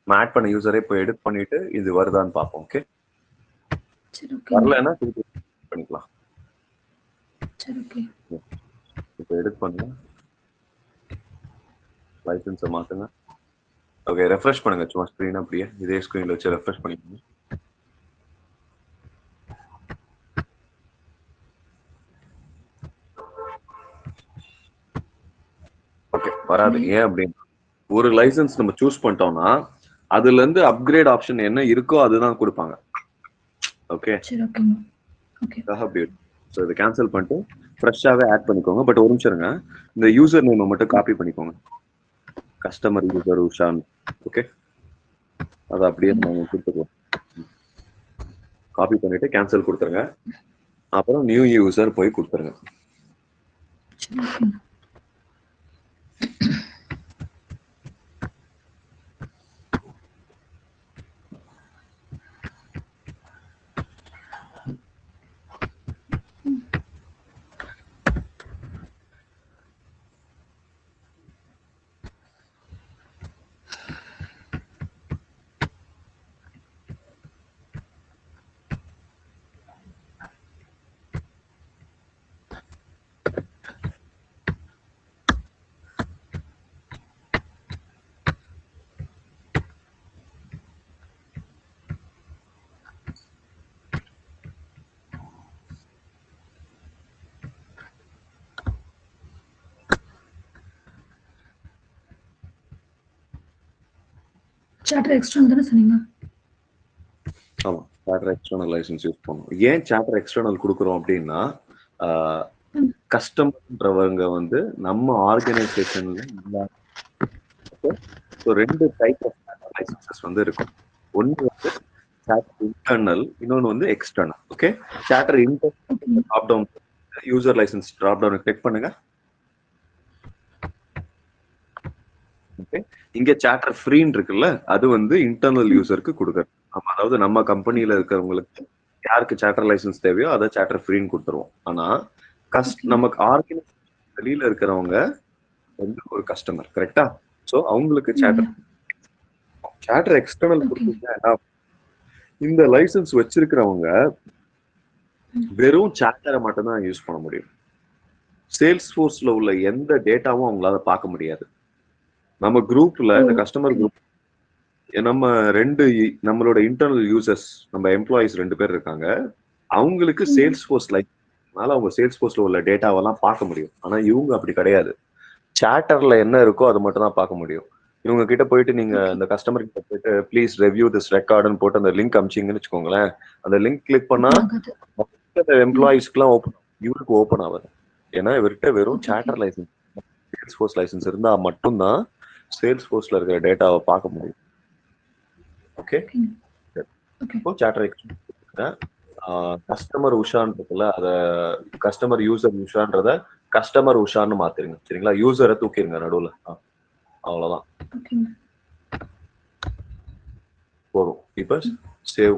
ஆட் பண்ண யூசரே போய் எடிட் பண்ணிட்டு இது வருதான்னு பார்ப்போம். ஓகே, சரி ஓகே. வரலன்னா திருப்பி பண்ணிக்கலாம். சரி ஓகே. இப்போ எடிட் பண்ணுங்க, லைசன்ஸை மாத்துங்க. ஓகே, ரெஃப்ரெஷ் பண்ணுங்க சும்மா ஸ்க்ரீன், அப்படியே இதே ஸ்க்ரீன்ல வச்சு ரெஃப்ரெஷ் பண்ணிக்கோங்க. ஓகே, வராது. ஏன் அப்படின்னா ஒரு லைசன்ஸ் நம்ம சூஸ் பண்ணிட்டோம்னா அதுல இருந்து அப்கிரேட் ஆப்ஷன் என்ன இருக்கோ அதுதான் கொடுப்பாங்க. ஓகே, சரி ஓகேங்க. ஓகே, ஸோ இதை கேன்சல் பண்ணிட்டு ஃப்ரெஷ்ஷாகவே ஆட் பண்ணிக்கோங்க. பட் ஒரு நிமிஷம் இருங்க, இந்த யூசர் நேமை மட்டும் காப்பி பண்ணிக்கோங்க, கஸ்டமர் யூசர் உஷான். ஓகே, அதை அப்படியே நம்ம கொடுத்துக்கலாம். காப்பி பண்ணிட்டு கேன்சல் கொடுத்துருங்க. அப்புறம் நியூ யூசர் போய் கொடுத்துருங்க. சரி ஓகேங்க. சாட்டர் எக்ஸ்டர்னல் தானே சொன்னீங்க? ஆமா, சாட்டர் எக்ஸ்டர்னல் லைசன்ஸ் யூஸ் பண்ணுவோம். ஏன் சாட்டர் எக்ஸ்டர்னல் கொடுக்குறோம் அப்படின்னா, கஸ்டமர்ன்றவங்க வந்து நம்ம ஆர்கனைசேஷன்ல இல்லாத ரெண்டு டைப் ஆஃப் சாட்டர் லைசன்சஸ் வந்து இருக்கும். ஒன்று வந்து சாட்டர் இன்டர்னல், இன்னொன்று வந்து external. Okay, Chatter internal drop down user licence drop down click பண்ணுங்க. ஓகே, இங்க சாட்டர் ஃப்ரீன்னு இருக்குல்ல, அது வந்து இன்டர்னல் யூசருக்கு கொடுக்குறது. அதாவது நம்ம கம்பெனில இருக்கிறவங்களுக்கு யாருக்கு சாட்டர் லைசன்ஸ் தேவையோ அதை சாட்டர் ஃப்ரீன்னு கொடுத்துருவோம். ஆனா நமக்கு ஆர்கனைசேஷன் வெளியில இருக்கிறவங்க வந்து ஒரு கஸ்டமர், கரெக்டா? சோ அவங்களுக்கு சாட்டர் எக்ஸ்டர்னல் கொடுத்தீங்கன்னா இந்த லைசன்ஸ் வச்சிருக்கிறவங்க வெறும் சாட்டரை மட்டும் தான் யூஸ் பண்ண முடியும். சேல்ஸ் ஃபோர்ஸ்ல உள்ள எந்த டேட்டாவும் அவங்களால பார்க்க முடியாது. நம்ம குரூப்ல இந்த கஸ்டமர் குரூப் நம்மளோட இன்டர்னல் யூசர்ஸ், நம்ம எம்ப்ளாயிஸ் 2 பேர் இருக்காங்க. அவங்களுக்கு சேல்ஸ் ஃபோர்ஸ் லைசன்ஸ்னால அவங்க சேல்ஸ் ஃபோர்ஸ்ல உள்ள டேட்டாவெல்லாம் பார்க்க முடியும். ஆனா இவங்க அப்படி கிடையாது. சாட்டர்ல என்ன இருக்கோ அது மட்டும் தான் பார்க்க முடியும். இவங்க கிட்ட போயிட்டு நீங்க இந்த கஸ்டமர் கிட்ட போயிட்டு ப்ளீஸ் ரெவ்யூ திஸ் ரெக்கார்டுன்னு போட்டு அந்த லிங்க் அமிச்சிங்கன்னு வச்சுக்கோங்களேன், அந்த லிங்க் கிளிக் பண்ணா எம்ப்ளாயிஸ்க்குலாம் இவருக்கு ஓப்பன் ஆகுது. ஏன்னா இவர்கிட்ட வெறும் Chatter licence, Salesforce licence இருந்தா மட்டும்தான் சேல்ஸ் ஃபோர்ஸ்ல இருக்கிற டேட்டாவை பார்க்க முடியும். ஓகே, இப்போ சாட்டர் கஸ்டமர் உஷான் இருக்குல்ல, அத கஸ்டமர் யூசர் உஷான்றத கஸ்டமர் உஷான்னு மாத்திருங்க. சரிங்களா? யூசரை தூக்கிருங்க நடுவுல, அவ்வளவுதான் போதும். இப்ப சேவ்,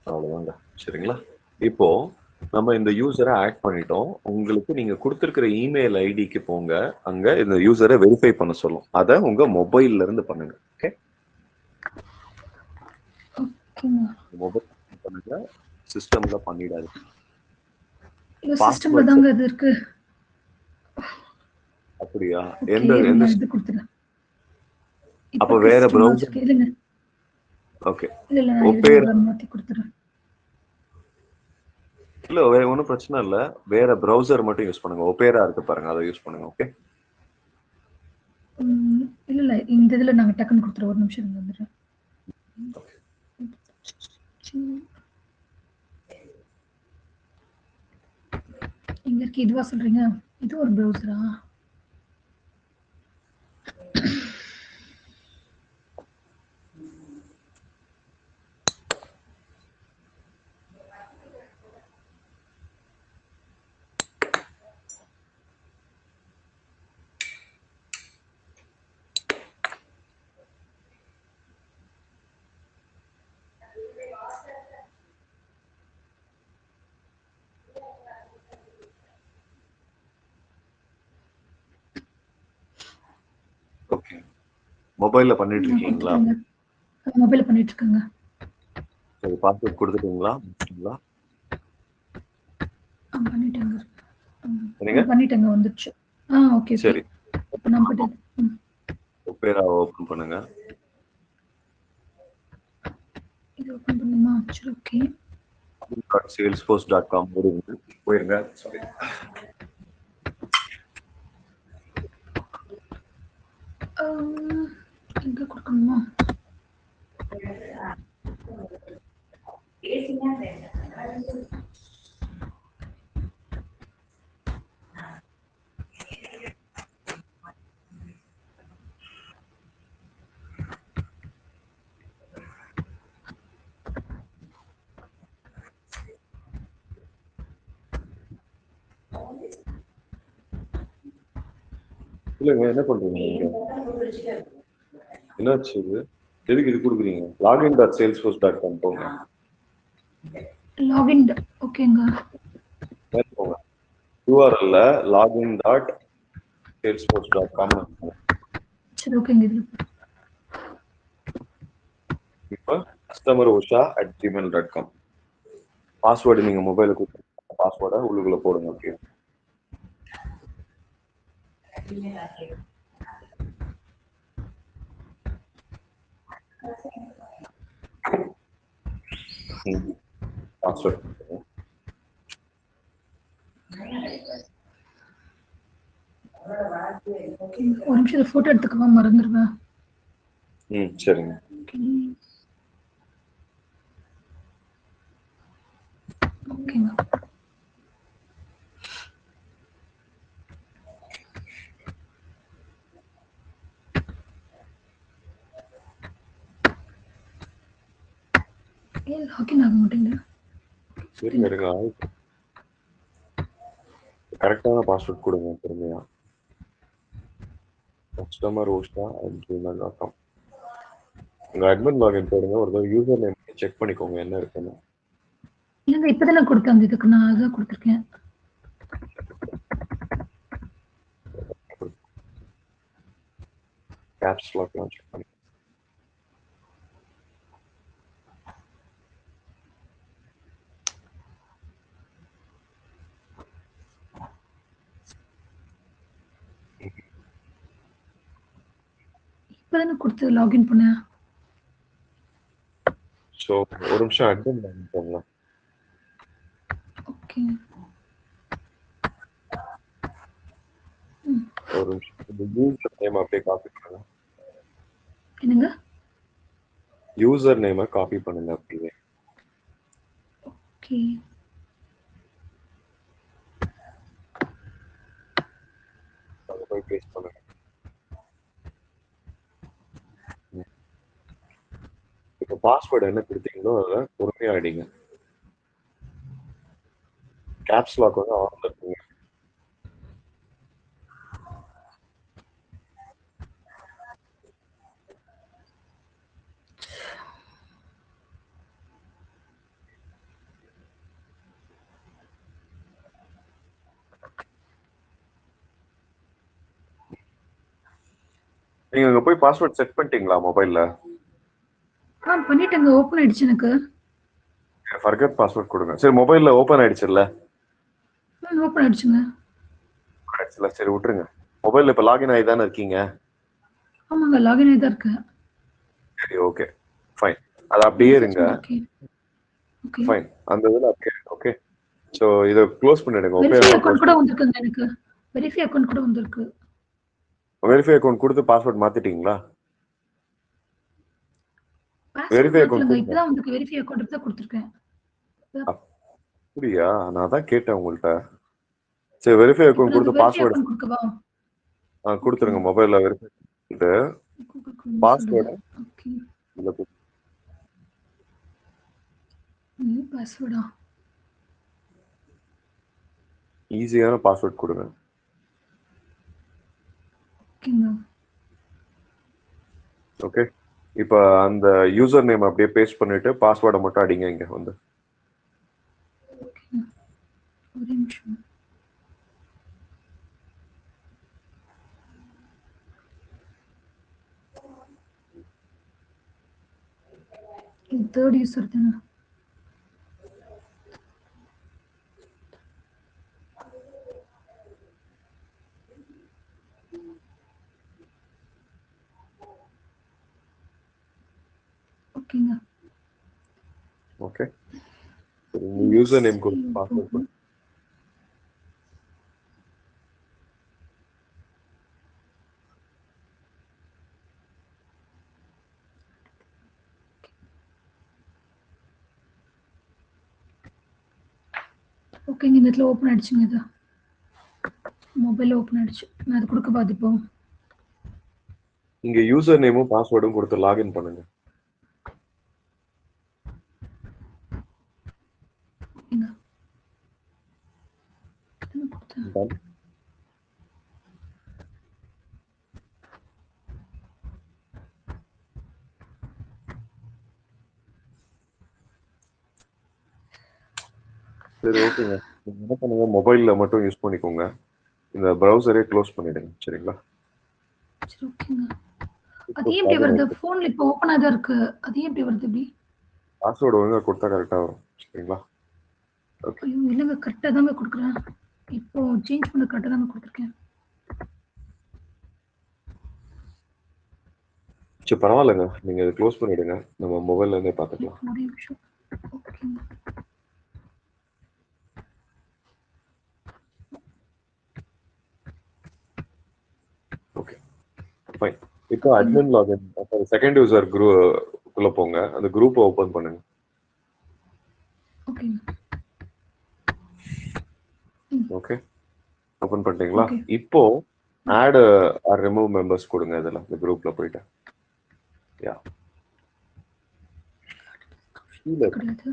அவ்வளவுதாங்க. சரிங்களா? இப்போ நம்ம இந்த யூசரை ஆட் பண்ணிட்டோம். உங்களுக்கு நீங்க கொடுத்திருக்கிற இமெயில் ஐடிக்கு போங்க, அங்க இந்த யூசரை வெரிஃபை பண்ண சொல்லும். அதை உங்க மொபைல்ல இருந்து பண்ணுங்க. ஓகே, ஓகேங்க. மொபைல் பண்ணுங்க, சிஸ்டம்ல பண்ணிடாது. இல்ல சிஸ்டம்ல பாஸ்வேர்ட் தாங்க இது இருக்கு. அப்படியா? ஓகே, எந்த இருங்க எந்த நான் இது குடுத்துறேன். இப்ப அப்ப இருக்க வேற சிஸ்டம்ல ப்ரௌசர். வச்சிருக்கேன். இல்லங்க. ஓகே. இல்ல நான் இருங்க ஒப்பேரா மாத்தி குடுத்துறேன். இல்ல ஒன்றும் பிரச்சனை இல்ல. வேற ப்ரௌசர் மட்டும் யூஸ் பண்ணுங்க. ஒப்பேரா இருக்கு பாருங்க, அதை யூஸ் பண்ணுங்க. ஓகே. இல்ல இந்த இதுல நாங்க டக்குன்னு குடுத்துறோம். ஒரு நிமிஷம் இருங்க வந்துடுறேன். எங்க இருக்கு இதுவா சொல்றீங்க? இது ஒரு ப்ரௌசரா? ஓகே. மொபைல்ல பண்ணிட்டு நான் இருக்கீங்களா? குடுத்துட்டேங்க. மொபைல்ல பண்ணிட்டு இருக்கேங்க. சரி, பாஸ்வேர்ட் கொடுத்துட்டீங்களா? முடிச்சிட்டீங்களா? பண்ணிட்டேங்க. என்னங்க? பண்ணிட்டேங்க வந்துருச்சு. Okay okay. சரி, இப்ப நான் போட்டேன். ஒப்பேரா ஓபன் பண்ணுங்க. இது ஓபன் பண்ணுமா? சரி ஓகே. salesforce.com போயிருங்க. சாரி. எங்க கொடுக்கணுமா? இல்லங்க, என்ன பண்றீங்க நீங்க? என்னாச்சு இது? எதுக்கு இது கொடுக்குறீங்க? login.salesforce.com போங்க. லாகின். ஓகேங்க. மேல போங்க. URL login.salesforce.com. சரி ஓகேங்க. இது இப்போ customerusha@gmail.com. பாஸ்வேர்டு நீங்க மொபைலுக்கு பாஸ்வேர்டை உள்ளுக்குள்ள போடுங்க. ஓகே. பாஸ்வேர்ட் ஒரு நிமிஷம் போட்டோ எடுத்துக்கவா மறந்துடுவேன். சரிங்க. ஓகேங்க. ஏன் லாகின் ஆக மாட்டேங்குது? சரிங்க, இருங்க. கரெக்டான பாஸ்வேர்ட் கொடுங்க பொறுமையா. customerusha@gmail.com. உங்க அட்மின் லாகின் போடுங்க. ஒரு தடவை யூசர் நேம் செக் பண்ணிக்கோங்க என்ன இருக்குன்னு. இல்லைங்க இப்பதான் நான் கொடுத்தேன். அந்த இதுக்கு நான் அதான் கொடுத்துருக்கேன். கேப்ஸ் லாக்லாம் செக் பண்ணி. இப்பதான் கொடுத்து லாகின் பண்ணேன். ஸோ ஒரு நிமிஷம் அட்மின் லாகின் பண்ணலாம். ஓகே. ஒரு நிமிஷம். இந்த யூசர் நேம் அப்படியே காப்பி பண்ணுங்க. என்னங்க? யூசர் நேமை காப்பி பண்ணுங்க அப்படியே. ஓகே. அங்க போய் பேஸ்ட் பண்ணுங்க. இப்போ பாஸ்வேர்டு என்ன கொடுத்தீங்களோ அதை பொறுமையா அடிங்க. கேப்ஸ் லாக் வந்து ஆன்ல இருக்குங்க. நீங்க அங்க போய் பாஸ்வேர்ட் செட் பண்ணிட்டீங்களா மொபைல்ல? பண்ணிட்டேன். பண்ணிட்டேங்க, ஓப்பன் ஆயிடுச்சு எனக்கு. ஃபர்கட் பாஸ்வேர்ட் கொடுங்க. சரி மொபைல்ல ஓபன் ஆயிடுச்சுல்ல? ஓப்பன் ஆயிடுச்சுங்க. ஆயிடுச்சுல, சரி விட்டுருங்க. மொபைல்ல இப்ப லாகின் ஆகி தானே இருக்கீங்க? ஆமாங்க, லாகின் ஆகி தான் இருக்கு. சரி ஓகே ஃபைன். அது அப்படியே இருங்க. Okay okay. ஃபைன், அந்த இதுல அப்படியே இருங்க. ஓகே, ஸோ இதை க்ளோஸ் பண்ணிடுங்க. வெரிஃபை ஒப்பேரா அக்கௌண்ட் க்ளோஸ் கூட பண்ணி வந்திருக்குங்க எனக்கு. வெரிஃபை அக்கௌண்ட் கூட வந்திருக்கு. வெரிஃபை அக்கௌண்ட் கொடுத்து பாஸ்வேர்ட் மாத்திட்டீங்களா? பாஸ்வேர்ட் வெரிஃபை அக்கௌண்ட் மாத்தலங்க, கொடுங்க. இப்பதான் வந்திருக்கு. வெரிஃபை அக்கௌண்ட் தான் கொடுத்துருக்கேன். அப்படியா? நான் தான் கேட்டேன் உங்கள்கிட்ட. சரி வெரிஃபை இப்போ அக்கௌண்ட் நான் கொடுத்து வெரிஃபை பாஸ்வேர்டு அக்கௌண்ட் கொடுக்கவா? கொடுத்துருங்க. மொபைல்ல வெரிஃபை பண்ணிட்டு கூகுள் குரோம் சொல்லுங்க. Password okay. இதுல நியூ பாஸ்வேர்டா? ஈஸியான பாஸ்வேர்ட் கொடுங்க. ஓகேங்க. ஓகே, இப்போ அந்த யூசர் நேம் அப்படியே பேஸ்ட் பண்ணிட்டு பாஸ்வேர்டை மட்டும் அடிங்க இங்க வந்து. ஓகேங்க, ஒரு நிமிஷம். இது தேர்ட் யூசர் தானே? ஓகேங்க. ஓகே, சரி யூசர் நேம் கொடுத்து பாஸ்வேர்ட் கொடுங்க. ஓகேங்க, இந்த இடத்துல ஓப்பன் ஆயிடுச்சுங்க. இது மொபைல்ல ஓப்பன் ஆயிடுச்சு. நான் அது கொடுக்க இப்போ. இங்க யூசர் நேமும் பாஸ்வேர்டும் கொடுத்து லாகின் பண்ணுங்க. ஓகேங்க. என்ன கொடுத்தேன்? Done. சரி ஓகேங்க, நீங்க என்ன பண்ணுங்க, மொபைல்ல மட்டும் யூஸ் பண்ணிக்கோங்க. இந்த ப்ரௌசரே க்ளோஸ் பண்ணிடுங்க. சரிங்களா? சரி ஓகேங்க. அது ஏன் இப்படி வருது? ஃபோன்ல இப்போ ஓப்பன் ஆகி தான் இருக்கு. அது ஏன் இப்படி வருது இப்படி? பாஸ்வேர்டு ஒழுங்கா கொடுத்தா கரெக்டா வரும். சரிங்களா? ஓகே, ஐயோ இல்லைங்க, கரெக்டாக தாங்க கொடுக்குறேன். இப்போ சேஞ்ச் பண்ண கரெக்டாக தாங்க கொடுத்துருக்கேன். சரி பரவாயில்லைங்க, நீங்க இதை க்ளோஸ் பண்ணிடுங்க. நம்ம மொபைல்ல இருந்தே பார்த்துக்கலாம். ஒரு நிமிஷம். ஓகேங்க. Okay fine. இப்போ அட்மின் லாகின் செகண்ட் யூசர் குரூப்ல போங்க. அந்த குரூப்பை ஓபன் பண்ணுங்க. ஓகேங்க. ஓகே, ஓபன் பண்ணிட்டீங்களா? ஓகே. இப்போ ஆட் ஆர் ரிமூவ் மெம்பர்ஸ் கொடுங்க. இதுல இந்த குரூப்ல போயிட்டு யா கீழே கிடையாது.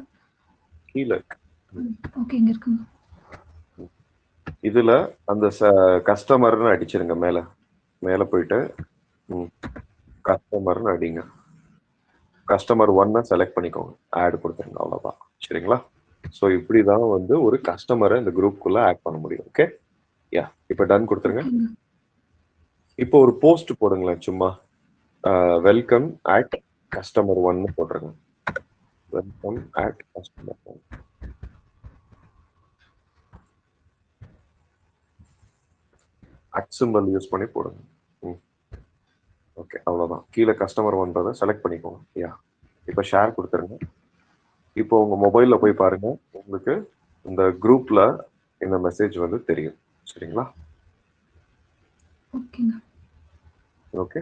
கீழே ஓகே, இங்க இருக்குங்க. இதுல அந்த கஸ்டமர்னு அடிச்சிருங்க. மேல மேல போயிட்டு கஸ்டமர்னு அடிங்க. கஸ்டமர் 1 செலக்ட் பண்ணிக்கோங்க. ஆட் கொடுத்துருங்க. அவ்வளவுதான். சரிங்களா? ஸோ இப்படிதான் வந்து ஒரு கஸ்டமரை இந்த குரூப்புக்குள்ள ஆட் பண்ண முடியும். ஓகே யா, இப்போ டன் கொடுத்துருங்க. ஓகேங்க. இப்போ ஒரு போஸ்ட் போடுங்களேன். சும்மா வெல்கம் அட் கஸ்டமர் 1 போட்டுருங்க. Welcome at customer 1. At symbol use பண்ணி போடுங்க. ஓகே அவ்வளோதான். கீழே கஸ்டமர் 1 செலக்ட் பண்ணிக்கோங்க. யா, இப்போ ஷேர் கொடுத்துருங்க. இப்போ உங்க மொபைல்ல போய் பாருங்க, உங்களுக்கு இந்த குரூப்ல இந்த மெசேஜ் வந்து தெரியும். சரிங்களா? ஓகேங்க. ஓகே,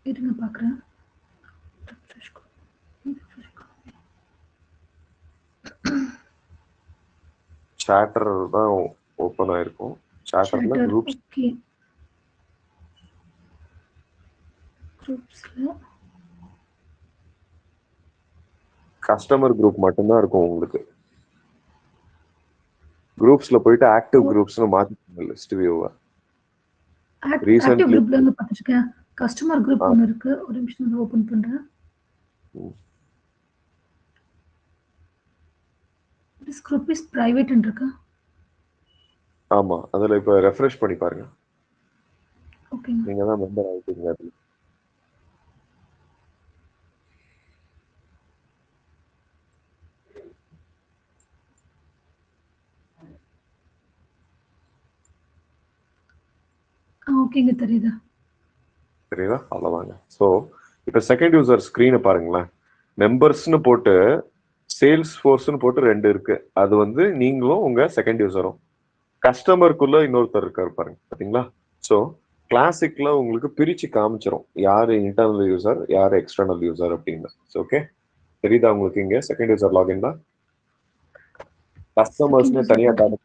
இருங்க பார்க்குறேன். சாட்டர் தான் ஓப்பன் ஆயிருக்கும். சாட்டர்ல குரூப்ஸ் ஓகே. குரூப்ஸ்ல கஸ்டமர் குரூப் மட்டும்தான் இருக்கும் உங்களுக்கு. குரூப்ஸ்ல போயிட்டு ஆக்டிவ் குரூப்ஸ்னு மாத்திக்கோங்க லிஸ்ட் வியூவை. ஆக்டிவ் ரீசன்ட்லி குரூப்ல வந்து பார்த்துருக்கேன். கஸ்டமர் குரூப் ஒன்று இருக்கு. ஒரு நிமிஷம் ஓப்பன் பண்றேன். திஸ் குரூப் இஸ் பிரைவேட் இருக்கு. ஆமா, அதுல இப்ப ரெஃப்ரெஷ் பண்ணி பாருங்க. ஓகேங்க. நீங்க தான் மெம்பர் ஆயிட்டீங்க. ஓகேங்க தெரியுது. சரிங்களா? அவ்வளோதாங்க. ஸோ இப்போ செகண்ட் யூசர் ஸ்க்ரீனை பாருங்களேன். மெம்பர்ஸ்னு போட்டு சேல்ஸ் ஃபோர்ஸ்னு போட்டு 2 இருக்கு. அது வந்து நீங்களும் உங்க செகண்ட் யூசரும். கஸ்டமருக்குள்ள இன்னொருத்தர் இருக்காரு பாருங்க, பார்த்தீங்களா? ஸோ கிளாசிக்ல உங்களுக்கு பிரிச்சு காமிச்சிரும் யாரு இன்டர்னல் யூசர் யாரு எக்ஸ்டர்னல் யூசர் அப்படின்னு. ஓகே, தெரியுதா உங்களுக்கு? இங்க செகண்ட் யூசர் லாகின் தான் கஸ்டமர்ஸ்னு தனியா காட்டு.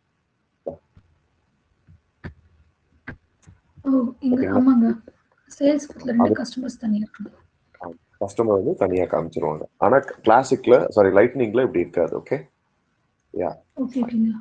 ஓ இங்க பார்த்தீங்களா? ஆமாங்க. சேல்ஸ் ஃபோர்ஸ்ல 2 அது கஸ்டமர்ஸ் தனியா இருக்குது. கஸ்டமர் வந்து தனியா காமிச்சிருவாங்க. ஆனா கிளாசிக்ல லைட்னிங்ல இப்படி இருக்காது. ஓகே, யா ஓகே ஓகேங்க.